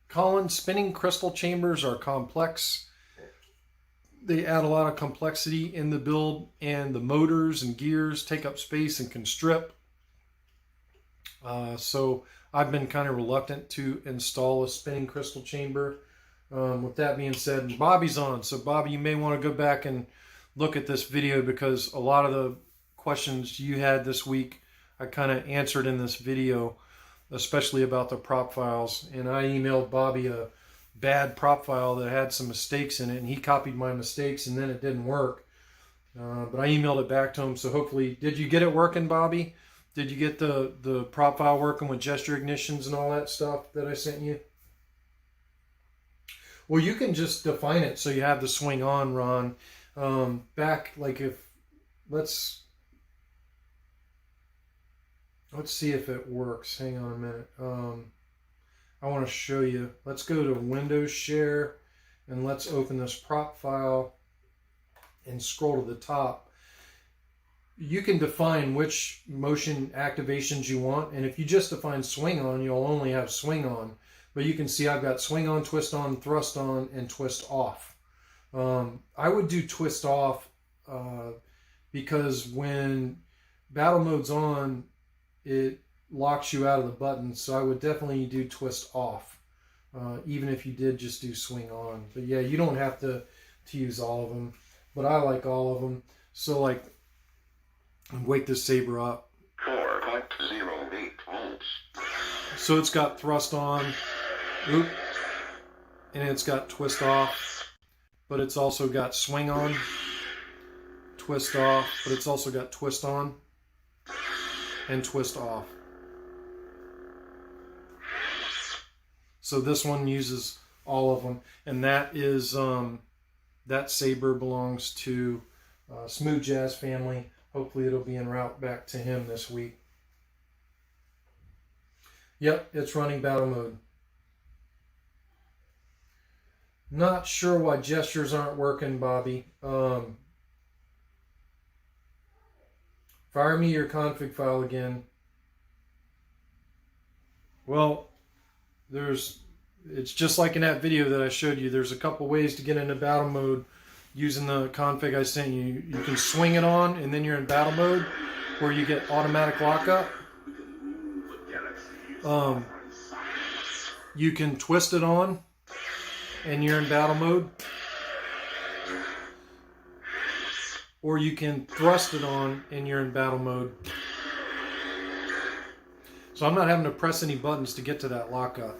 Colin, spinning crystal chambers are complex. They add a lot of complexity in the build, and the motors and gears take up space and can strip. So I've been kind of reluctant to install a spinning crystal chamber. With that being said, Bobby's on. So Bobby, you may want to go back and look at this video, because a lot of the questions you had this week, I kind of answered in this video, especially about the prop files. And I emailed Bobby a bad prop file that had some mistakes in it, and he copied my mistakes, and then it didn't work. But I emailed it back to him, so hopefully, did you get it working, Bobby? Did you get the prop file working with gesture ignitions and all that stuff that I sent you? Well, you can just define it so you have the swing on, Ron. Back, like, if, let's see if it works. Hang on a minute. I want to show you. Let's go to Windows Share, and let's open this prop file and scroll to the top. You can define which motion activations you want, and if you just define swing on, you'll only have swing on. But you can see I've got swing on, twist on, thrust on, and twist off. I would do twist off because when battle mode's on, it locks you out of the button. So I would definitely do twist off, even if you did just do swing on. But yeah, you don't have to use all of them, but I like all of them. So like, wake this Saber up. 4.08 volts. So it's got thrust on, oop, and it's got twist off, but it's also got swing on, twist off, but it's also got twist on and twist off. So this one uses all of them, and that is that Saber belongs to Smooth Jazz family. Hopefully it'll be en route back to him this week. Yep, it's running battle mode. Not sure why gestures aren't working, Bobby. Fire me your config file again. Well, it's just like in that video that I showed you. There's a couple ways to get into battle mode using the config I sent you. You can swing it on and then you're in battle mode where you get automatic lockup. You can twist it on and you're in battle mode. Or you can thrust it on and you're in battle mode. So I'm not having to press any buttons to get to that lockup.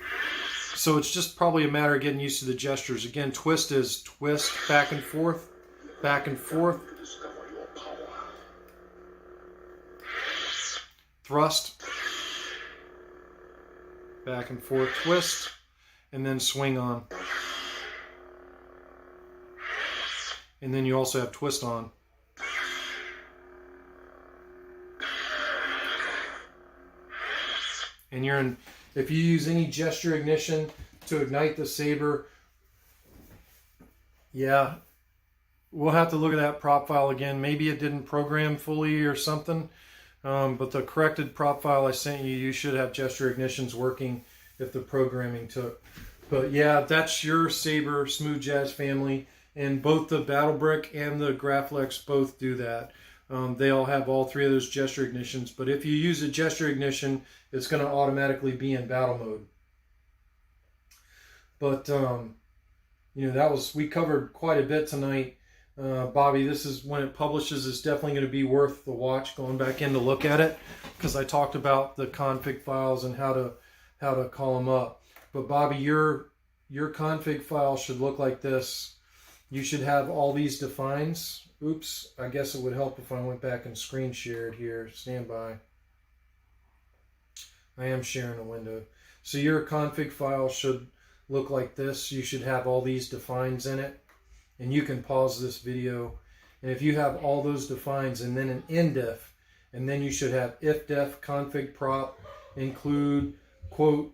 So it's just probably a matter of getting used to the gestures. Again, twist is twist, back and forth, back and forth. Thrust, back and forth, twist, and then swing on. And then you also have twist on. And you're in, if you use any gesture ignition to ignite the Saber, yeah, we'll have to look at that prop file again. Maybe it didn't program fully or something, but the corrected prop file I sent you, you should have gesture ignitions working if the programming took. But yeah, that's your Saber Smooth Jazz family, and both the Battle Brick and the Graflex both do that. They all have all three of those gesture ignitions, but if you use a gesture ignition, it's going to automatically be in battle mode. But, you know, we covered quite a bit tonight. Bobby, this is, when it publishes, it's definitely going to be worth the watch, going back in to look at it, because I talked about the config files and how to call them up. But Bobby, your config file should look like this. You should have all these defines. Oops, I guess it would help if I went back and screen shared here. Stand by. I am sharing a window. So your config file should look like this. You should have all these defines in it. And you can pause this video. And if you have all those defines and then an indef, and then you should have ifdef config prop include quote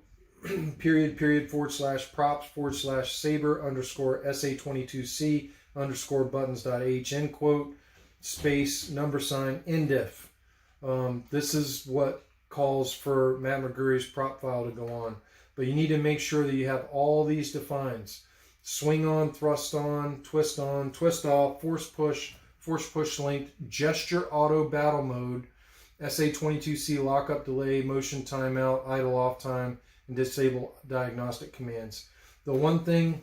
period /props /saber underscore sa22c underscore buttons.h end quote space number sign indef. This is what calls for Matt McGurry's prop file to go on. But you need to make sure that you have all these defines. Swing on, thrust on, twist off, force push length, gesture auto battle mode, SA22C lockup delay, motion timeout, idle off time, and disable diagnostic commands. The one thing,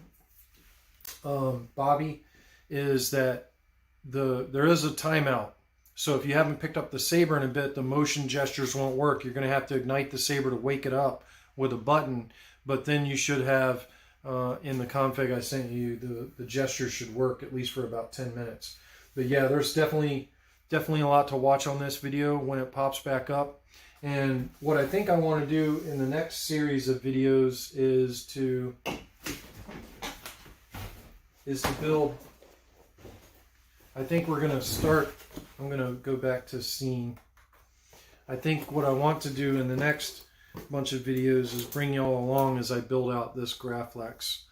Bobby, is that there is a timeout. So if you haven't picked up the Saber in a bit, the motion gestures won't work. You're going to have to ignite the Saber to wake it up with a button. But then you should have, in the config I sent you, the gestures should work at least for about 10 minutes. But yeah, there's definitely a lot to watch on this video when it pops back up. And what I think I want to do in the next series of videos is to build. I think we're going to start. I'm going to go back to scene. I think what I want to do in the next bunch of videos is bring you all along as I build out this Graflex.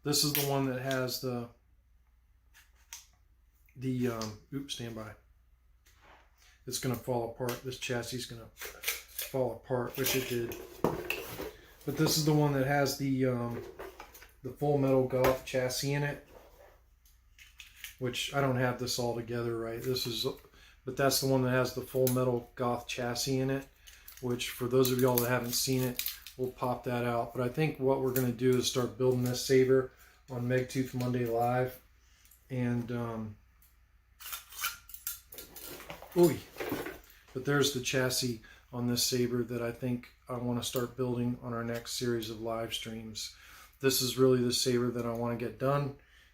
This is the one that has the oops, stand by. It's going to fall apart. This chassis is going to fall apart, which it did. But this is the one that has the full metal Goth chassis in it, which I don't have this all together right. But that's the one that has the full metal Goth chassis in it. which for those of y'all that haven't seen it, we'll pop that out. But I think what we're going to do is start building this saber on Megtooth Monday Live. And, but there's the chassis on this saber that I think I want to start building on our next series of live streams. This is really the saber that I want to get done,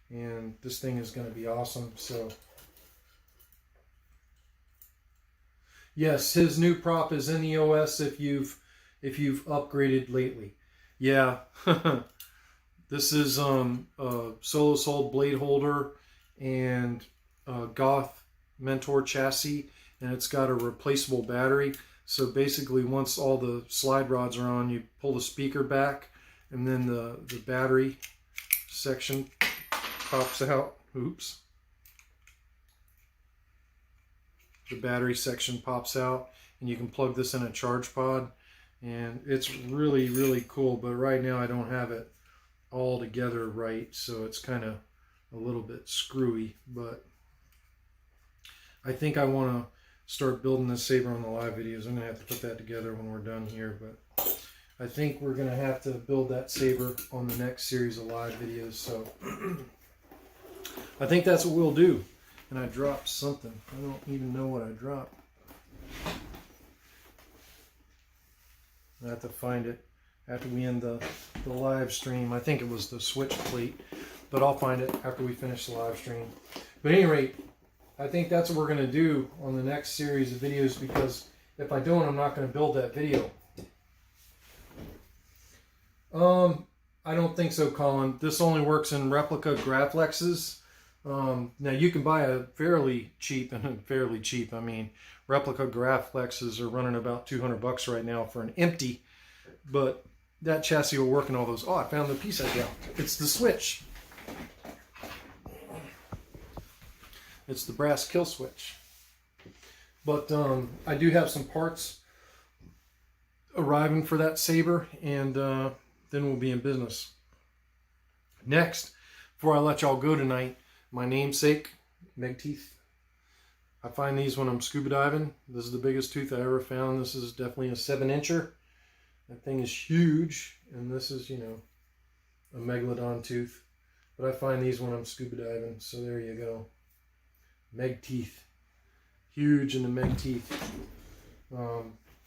and this thing is going to be awesome. So yes, his new prop is in the OS if you've upgraded lately. Yeah. This is a Solo Soul blade holder and Goth Mentor chassis, and it's got a replaceable battery. So basically, once all the slide rods are on, you pull the speaker back, and then the battery section pops out. Oops. The battery section pops out, and you can plug this in a charge pod, and it's really, really cool. But right now I don't have it all together right, so it's kind of a little bit screwy. But I think I want to start building this saber on the live videos. I'm going to have to put that together when we're done here, but I think we're going to have to build that saber on the next series of live videos. So I think that's what we'll do. And I dropped something. I don't even know what I dropped. I have to find it after we end the live stream. I think it was the switch plate, but I'll find it after we finish the live stream. But at any rate, I think that's what we're going to do on the next series of videos, because if I don't, I'm not going to build that video. I don't think so, Colin. This only works in replica Graflexes. Now you can buy a fairly cheap, I mean, replica Graflexes are running about $200 right now for an empty, but that chassis will work in all those. Oh, I found the piece I dropped. It's the switch. It's the brass kill switch. But I do have some parts arriving for that saber, and then we'll be in business. Next, before I let y'all go tonight, my namesake, Megtooth. I find these when I'm scuba diving. This is the biggest tooth I ever found. This is definitely a 7-incher. That thing is huge, and this is, you know, a megalodon tooth. But I find these when I'm scuba diving, so there you go. Megtooth. Huge in the Megtooth.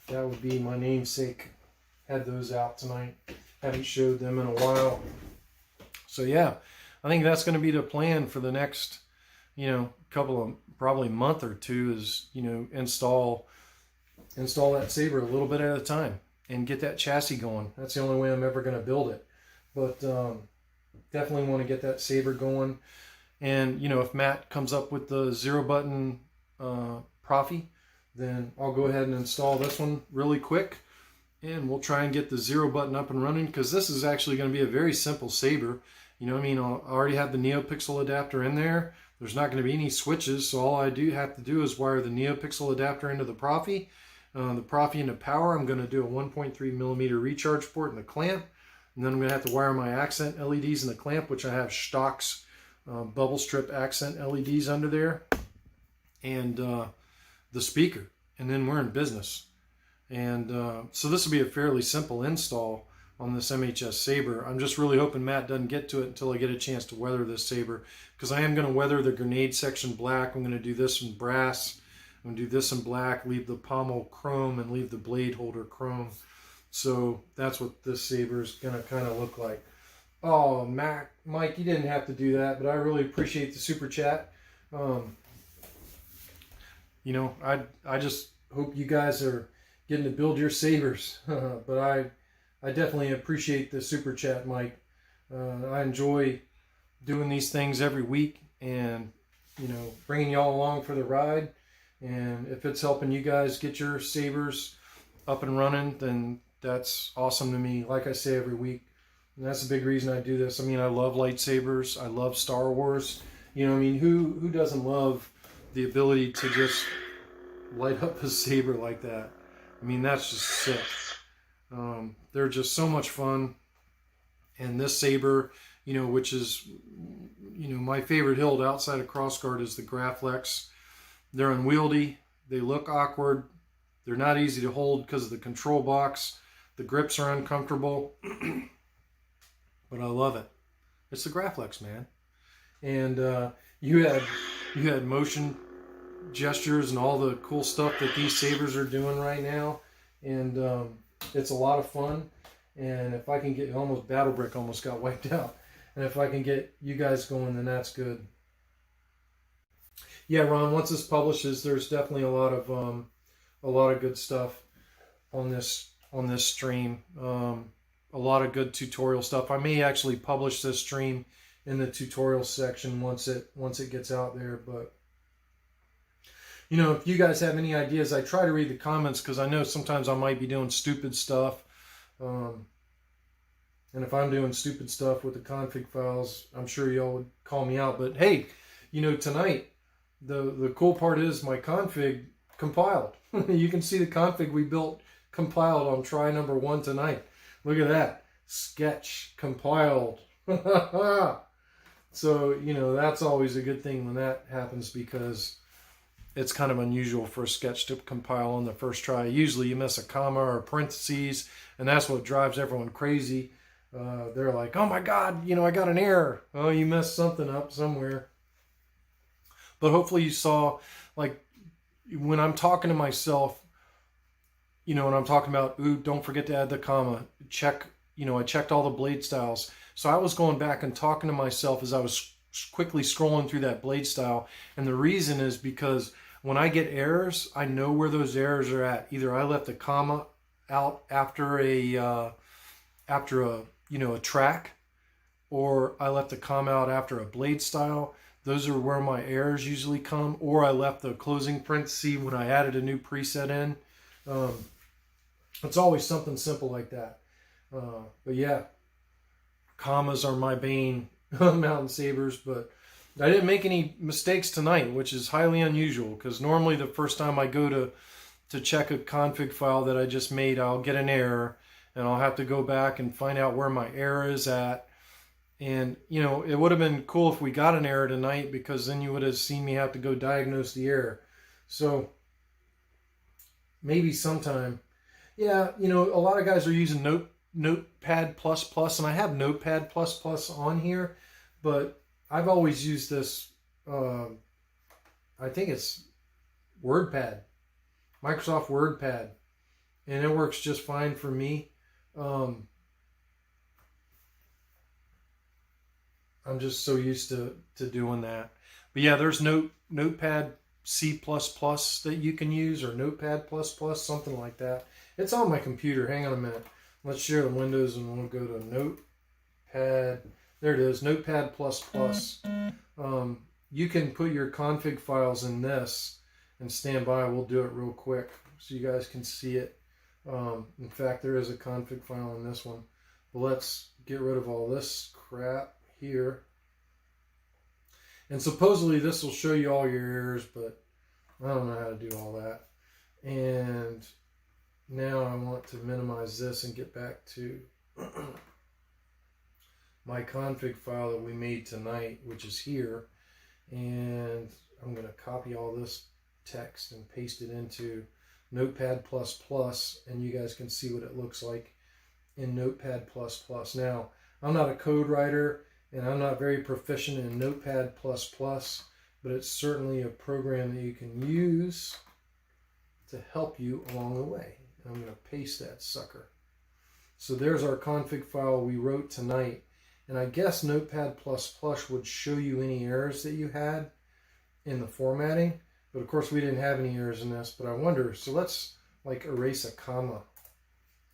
That would be my namesake. Had those out tonight. Haven't showed them in a while. So yeah, I think that's going to be the plan for the next, you know, couple of, probably month or two, is, you know, install that saber a little bit at a time and get that chassis going. That's the only way I'm ever going to build it. But definitely want to get that saber going. And, you know, if Matt comes up with the 0-button Proffie, then I'll go ahead and install this one really quick. And we'll try and get the 0-button up and running, because this is actually going to be a very simple saber. You know what I mean? I already have the NeoPixel adapter in there. There's not going to be any switches, so all I do have to do is wire the NeoPixel adapter into the Proffie. The Proffie into power, I'm going to do a 1.3mm recharge port in the clamp. And then I'm going to have to wire my accent LEDs in the clamp, which I have Stock's bubble strip accent LEDs under there, and the speaker, and then we're in business. And so this will be a fairly simple install on this MHS Saber. I'm just really hoping Matt doesn't get to it until I get a chance to weather this saber, because I am going to weather the grenade section black. I'm going to do this in brass. I'm going to do this in black, leave the pommel chrome, and leave the blade holder chrome. So that's what this saber is going to kind of look like. Oh, Mike, you didn't have to do that, but I really appreciate the super chat. You know, I just hope you guys are getting to build your sabers. But I definitely appreciate the super chat, Mike. I enjoy doing these things every week, and, you know, bringing y'all along for the ride. And if it's helping you guys get your sabers up and running, then that's awesome to me. Like I say every week. And that's a big reason I do this. I mean, I love lightsabers. I love Star Wars. You know, I mean, who doesn't love the ability to just light up a saber like that? I mean, that's just sick. They're just so much fun. And this saber, you know, which is, you know, my favorite hilt outside of crossguard is the Graflex. They're unwieldy. They look awkward. They're not easy to hold because of the control box. The grips are uncomfortable, but I love it. It's the Graflex, man. And you had motion gestures and all the cool stuff that these Sabers are doing right now, and it's a lot of fun. And if I can get, almost Battle Brick almost got wiped out, and if I can get you guys going, then that's good. Yeah, Ron, once this publishes, there's definitely a lot of good stuff on this stream. A lot of good tutorial stuff. I may actually publish this stream in the tutorial section once it gets out there. But you know, if you guys have any ideas, I try to read the comments because I know sometimes I might be doing stupid stuff. And if I'm doing stupid stuff with the config files, I'm sure y'all would call me out. But hey, you know, tonight, the cool part is my config compiled. You can see the config we built compiled on try number 1 tonight. Look at that. Sketch compiled. So, you know, that's always a good thing when that happens because it's kind of unusual for a sketch to compile on the first try. Usually you miss a comma or parentheses, and that's what drives everyone crazy. They're like, oh my God, you know, I got an error. Oh, you messed something up somewhere. But hopefully you saw, like, when I'm talking to myself, you know, when I'm talking about, ooh, don't forget to add the comma, check, you know, I checked all the blade styles. So I was going back and talking to myself as I was quickly scrolling through that blade style. And the reason is because when I get errors, I know where those errors are at. Either I left a comma out after a you know, a track, or I left a comma out after a blade style. Those are where my errors usually come. Or I left the closing parenthesis when I added a new preset in. It's always something simple like that. But yeah, commas are my bane on Mountain Sabers. But I didn't make any mistakes tonight, which is highly unusual because normally the first time I go to check a config file that I just made, I'll get an error and I'll have to go back and find out where my error is at. And, you know, it would have been cool if we got an error tonight because then you would have seen me have to go diagnose the error. So maybe sometime. Yeah, you know, a lot of guys are using Notepad++, and I have Notepad++ on here, but I've always used this, I think it's WordPad, Microsoft WordPad, and it works just fine for me. I'm just so used to doing that. But yeah, there's Notepad C++ that you can use, or Notepad++, something like that. It's on my computer. Hang on a minute. Let's share the windows and we'll go to Notepad. There it is, Notepad++. You can put your config files in this and stand by. We'll do it real quick so you guys can see it. In fact, there is a config file in this one. But let's get rid of all this crap here. And supposedly this will show you all your errors, but I don't know how to do all that. And now I want to minimize this and get back to my config file that we made tonight, which is here. And I'm going to copy all this text and paste it into Notepad++, and you guys can see what it looks like in Notepad++. Now, I'm not a code writer, and I'm not very proficient in Notepad++, but it's certainly a program that you can use to help you along the way. And I'm going to paste that sucker. So there's our config file we wrote tonight. And I guess Notepad++ would show you any errors that you had in the formatting. But of course we didn't have any errors in this. But I wonder, so let's like erase a comma.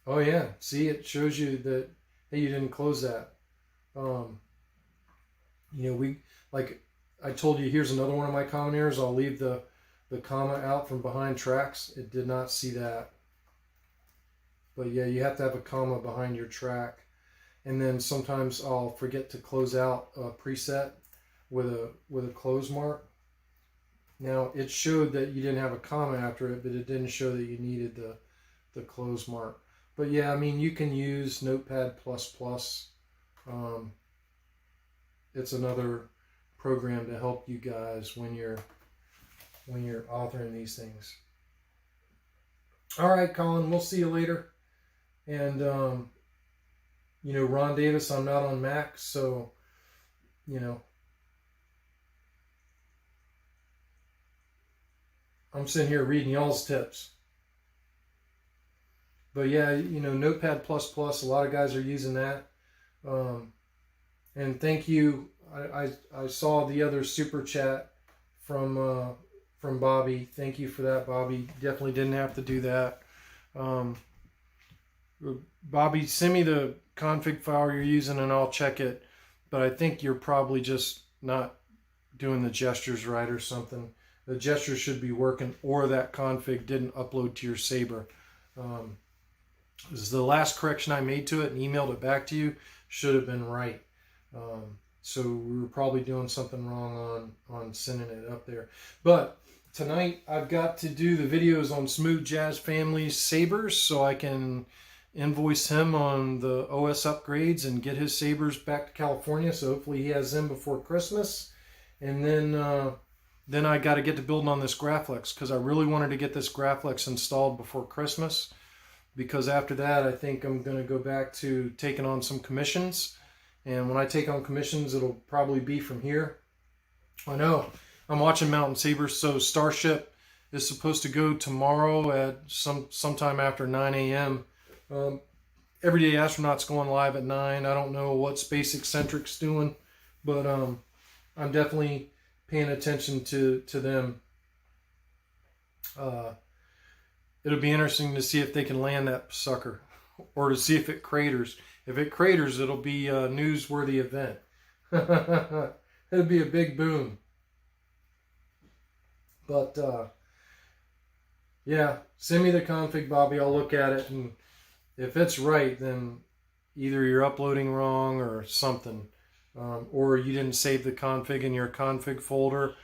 Oh yeah, see, it shows you that, hey, you didn't close that. You know, we, like I told you, here's another one of my common errors. I'll leave the comma out from behind tracks. It did not see that. But yeah, you have to have a comma behind your track. And then sometimes I'll forget to close out a preset with a close mark. Now it showed that you didn't have a comma after it, but it didn't show that you needed the close mark. But yeah, I mean, you can use Notepad++. It's another program to help you guys when you're authoring these things. All right, Colin, we'll see you later. And, you know, Ron Davis, I'm not on Mac, so, you know, I'm sitting here reading y'all's tips. But yeah, you know, Notepad++, a lot of guys are using that. And thank you. I saw the other super chat from Bobby. Thank you for that, Bobby. Definitely didn't have to do that. Bobby, send me the config file you're using and I'll check it. But I think you're probably just not doing the gestures right or something. The gestures should be working, or that config didn't upload to your Saber. This is the last correction I made to it and emailed it back to you. Should have been right. So we were probably doing something wrong on sending it up there. But tonight I've got to do the videos on Smooth Jazz Family's Sabers so I can invoice him on the OS upgrades and get his Sabers back to California. So hopefully he has them before Christmas. And then I got to get to building on this Graflex because I really wanted to get this Graflex installed before Christmas. Because after that, I think I'm going to go back to taking on some commissions. And when I take on commissions, it'll probably be from here. I know. I'm watching Mountain Sabers. So Starship is supposed to go tomorrow at sometime after 9 a.m. Everyday Astronaut's going live at 9. I don't know what Space Eccentric's doing. But I'm definitely paying attention to them. It'll be interesting to see if they can land that sucker, or to see if it craters. If it craters, it'll be a newsworthy event. It'll be a big boom. But yeah, send me the config, Bobby. I'll look at it, and if it's right, then either you're uploading wrong or something, or you didn't save the config in your config folder,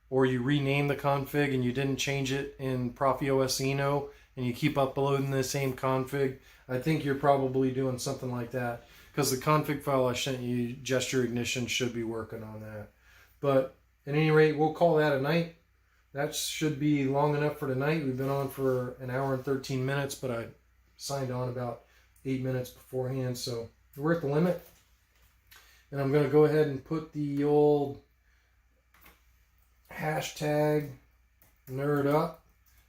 or you rename the config and you didn't change it in Proffie OS Eno, and you keep uploading the same config. I think you're probably doing something like that, because the config file I sent you, Gesture Ignition, should be working on that. But at any rate, we'll call that a night. That should be long enough for tonight. We've been on for an hour and 13 minutes, but I signed on about 8 minutes beforehand, so we're at the limit. And I'm going to go ahead and put the old hashtag nerd up.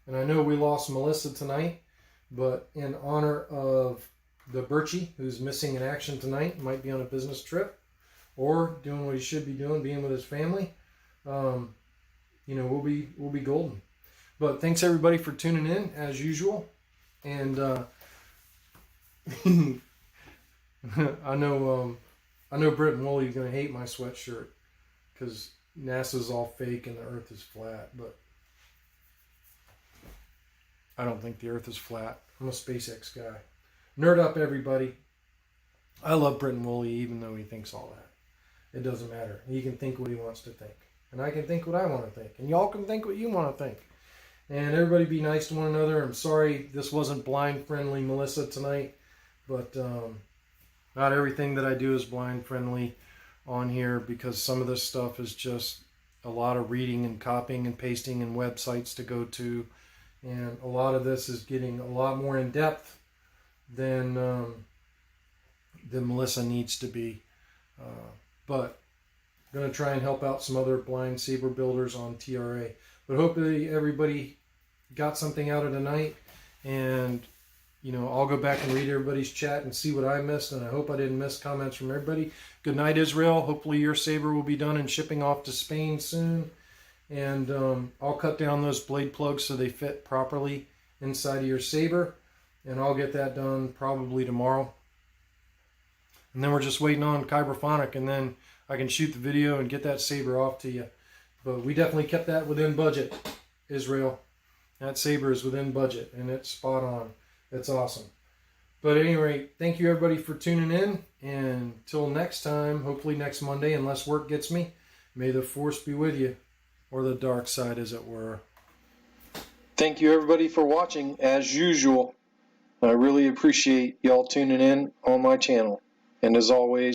And I know we lost Melissa tonight, but in honor of the Birchie, who's missing in action tonight, might be on a business trip or doing what he should be doing, being with his family, you know, we'll be golden. But thanks everybody for tuning in as usual. And I know Britt and Wooly's gonna hate my sweatshirt because NASA's all fake and the Earth is flat, but I don't think the Earth is flat. I'm a SpaceX guy. Nerd up, everybody. I love Britt and Wooly, even though he thinks all that. It doesn't matter. He can think what he wants to think. And I can think what I want to think. And y'all can think what you want to think. And everybody be nice to one another. I'm sorry this wasn't blind-friendly Melissa tonight. But not everything that I do is blind-friendly on here, because some of this stuff is just a lot of reading and copying and pasting and websites to go to. And a lot of this is getting a lot more in depth than Melissa needs to be. But I'm going to try and help out some other blind saber builders on TRA. But hopefully everybody got something out of tonight. And, you know, I'll go back and read everybody's chat and see what I missed. And I hope I didn't miss comments from everybody. Good night, Israel. Hopefully your saber will be done and shipping off to Spain soon. And I'll cut down those blade plugs so they fit properly inside of your saber. And I'll get that done probably tomorrow. And then we're just waiting on Kyberphonic, and then I can shoot the video and get that saber off to you. But we definitely kept that within budget, Israel. That saber is within budget, and it's spot on. It's awesome. But at any rate, thank you everybody for tuning in. And until next time, hopefully next Monday, unless work gets me, may the force be with you. Or the dark side, as it were. Thank you everybody for watching, as usual. I really appreciate y'all tuning in on my channel. And as always,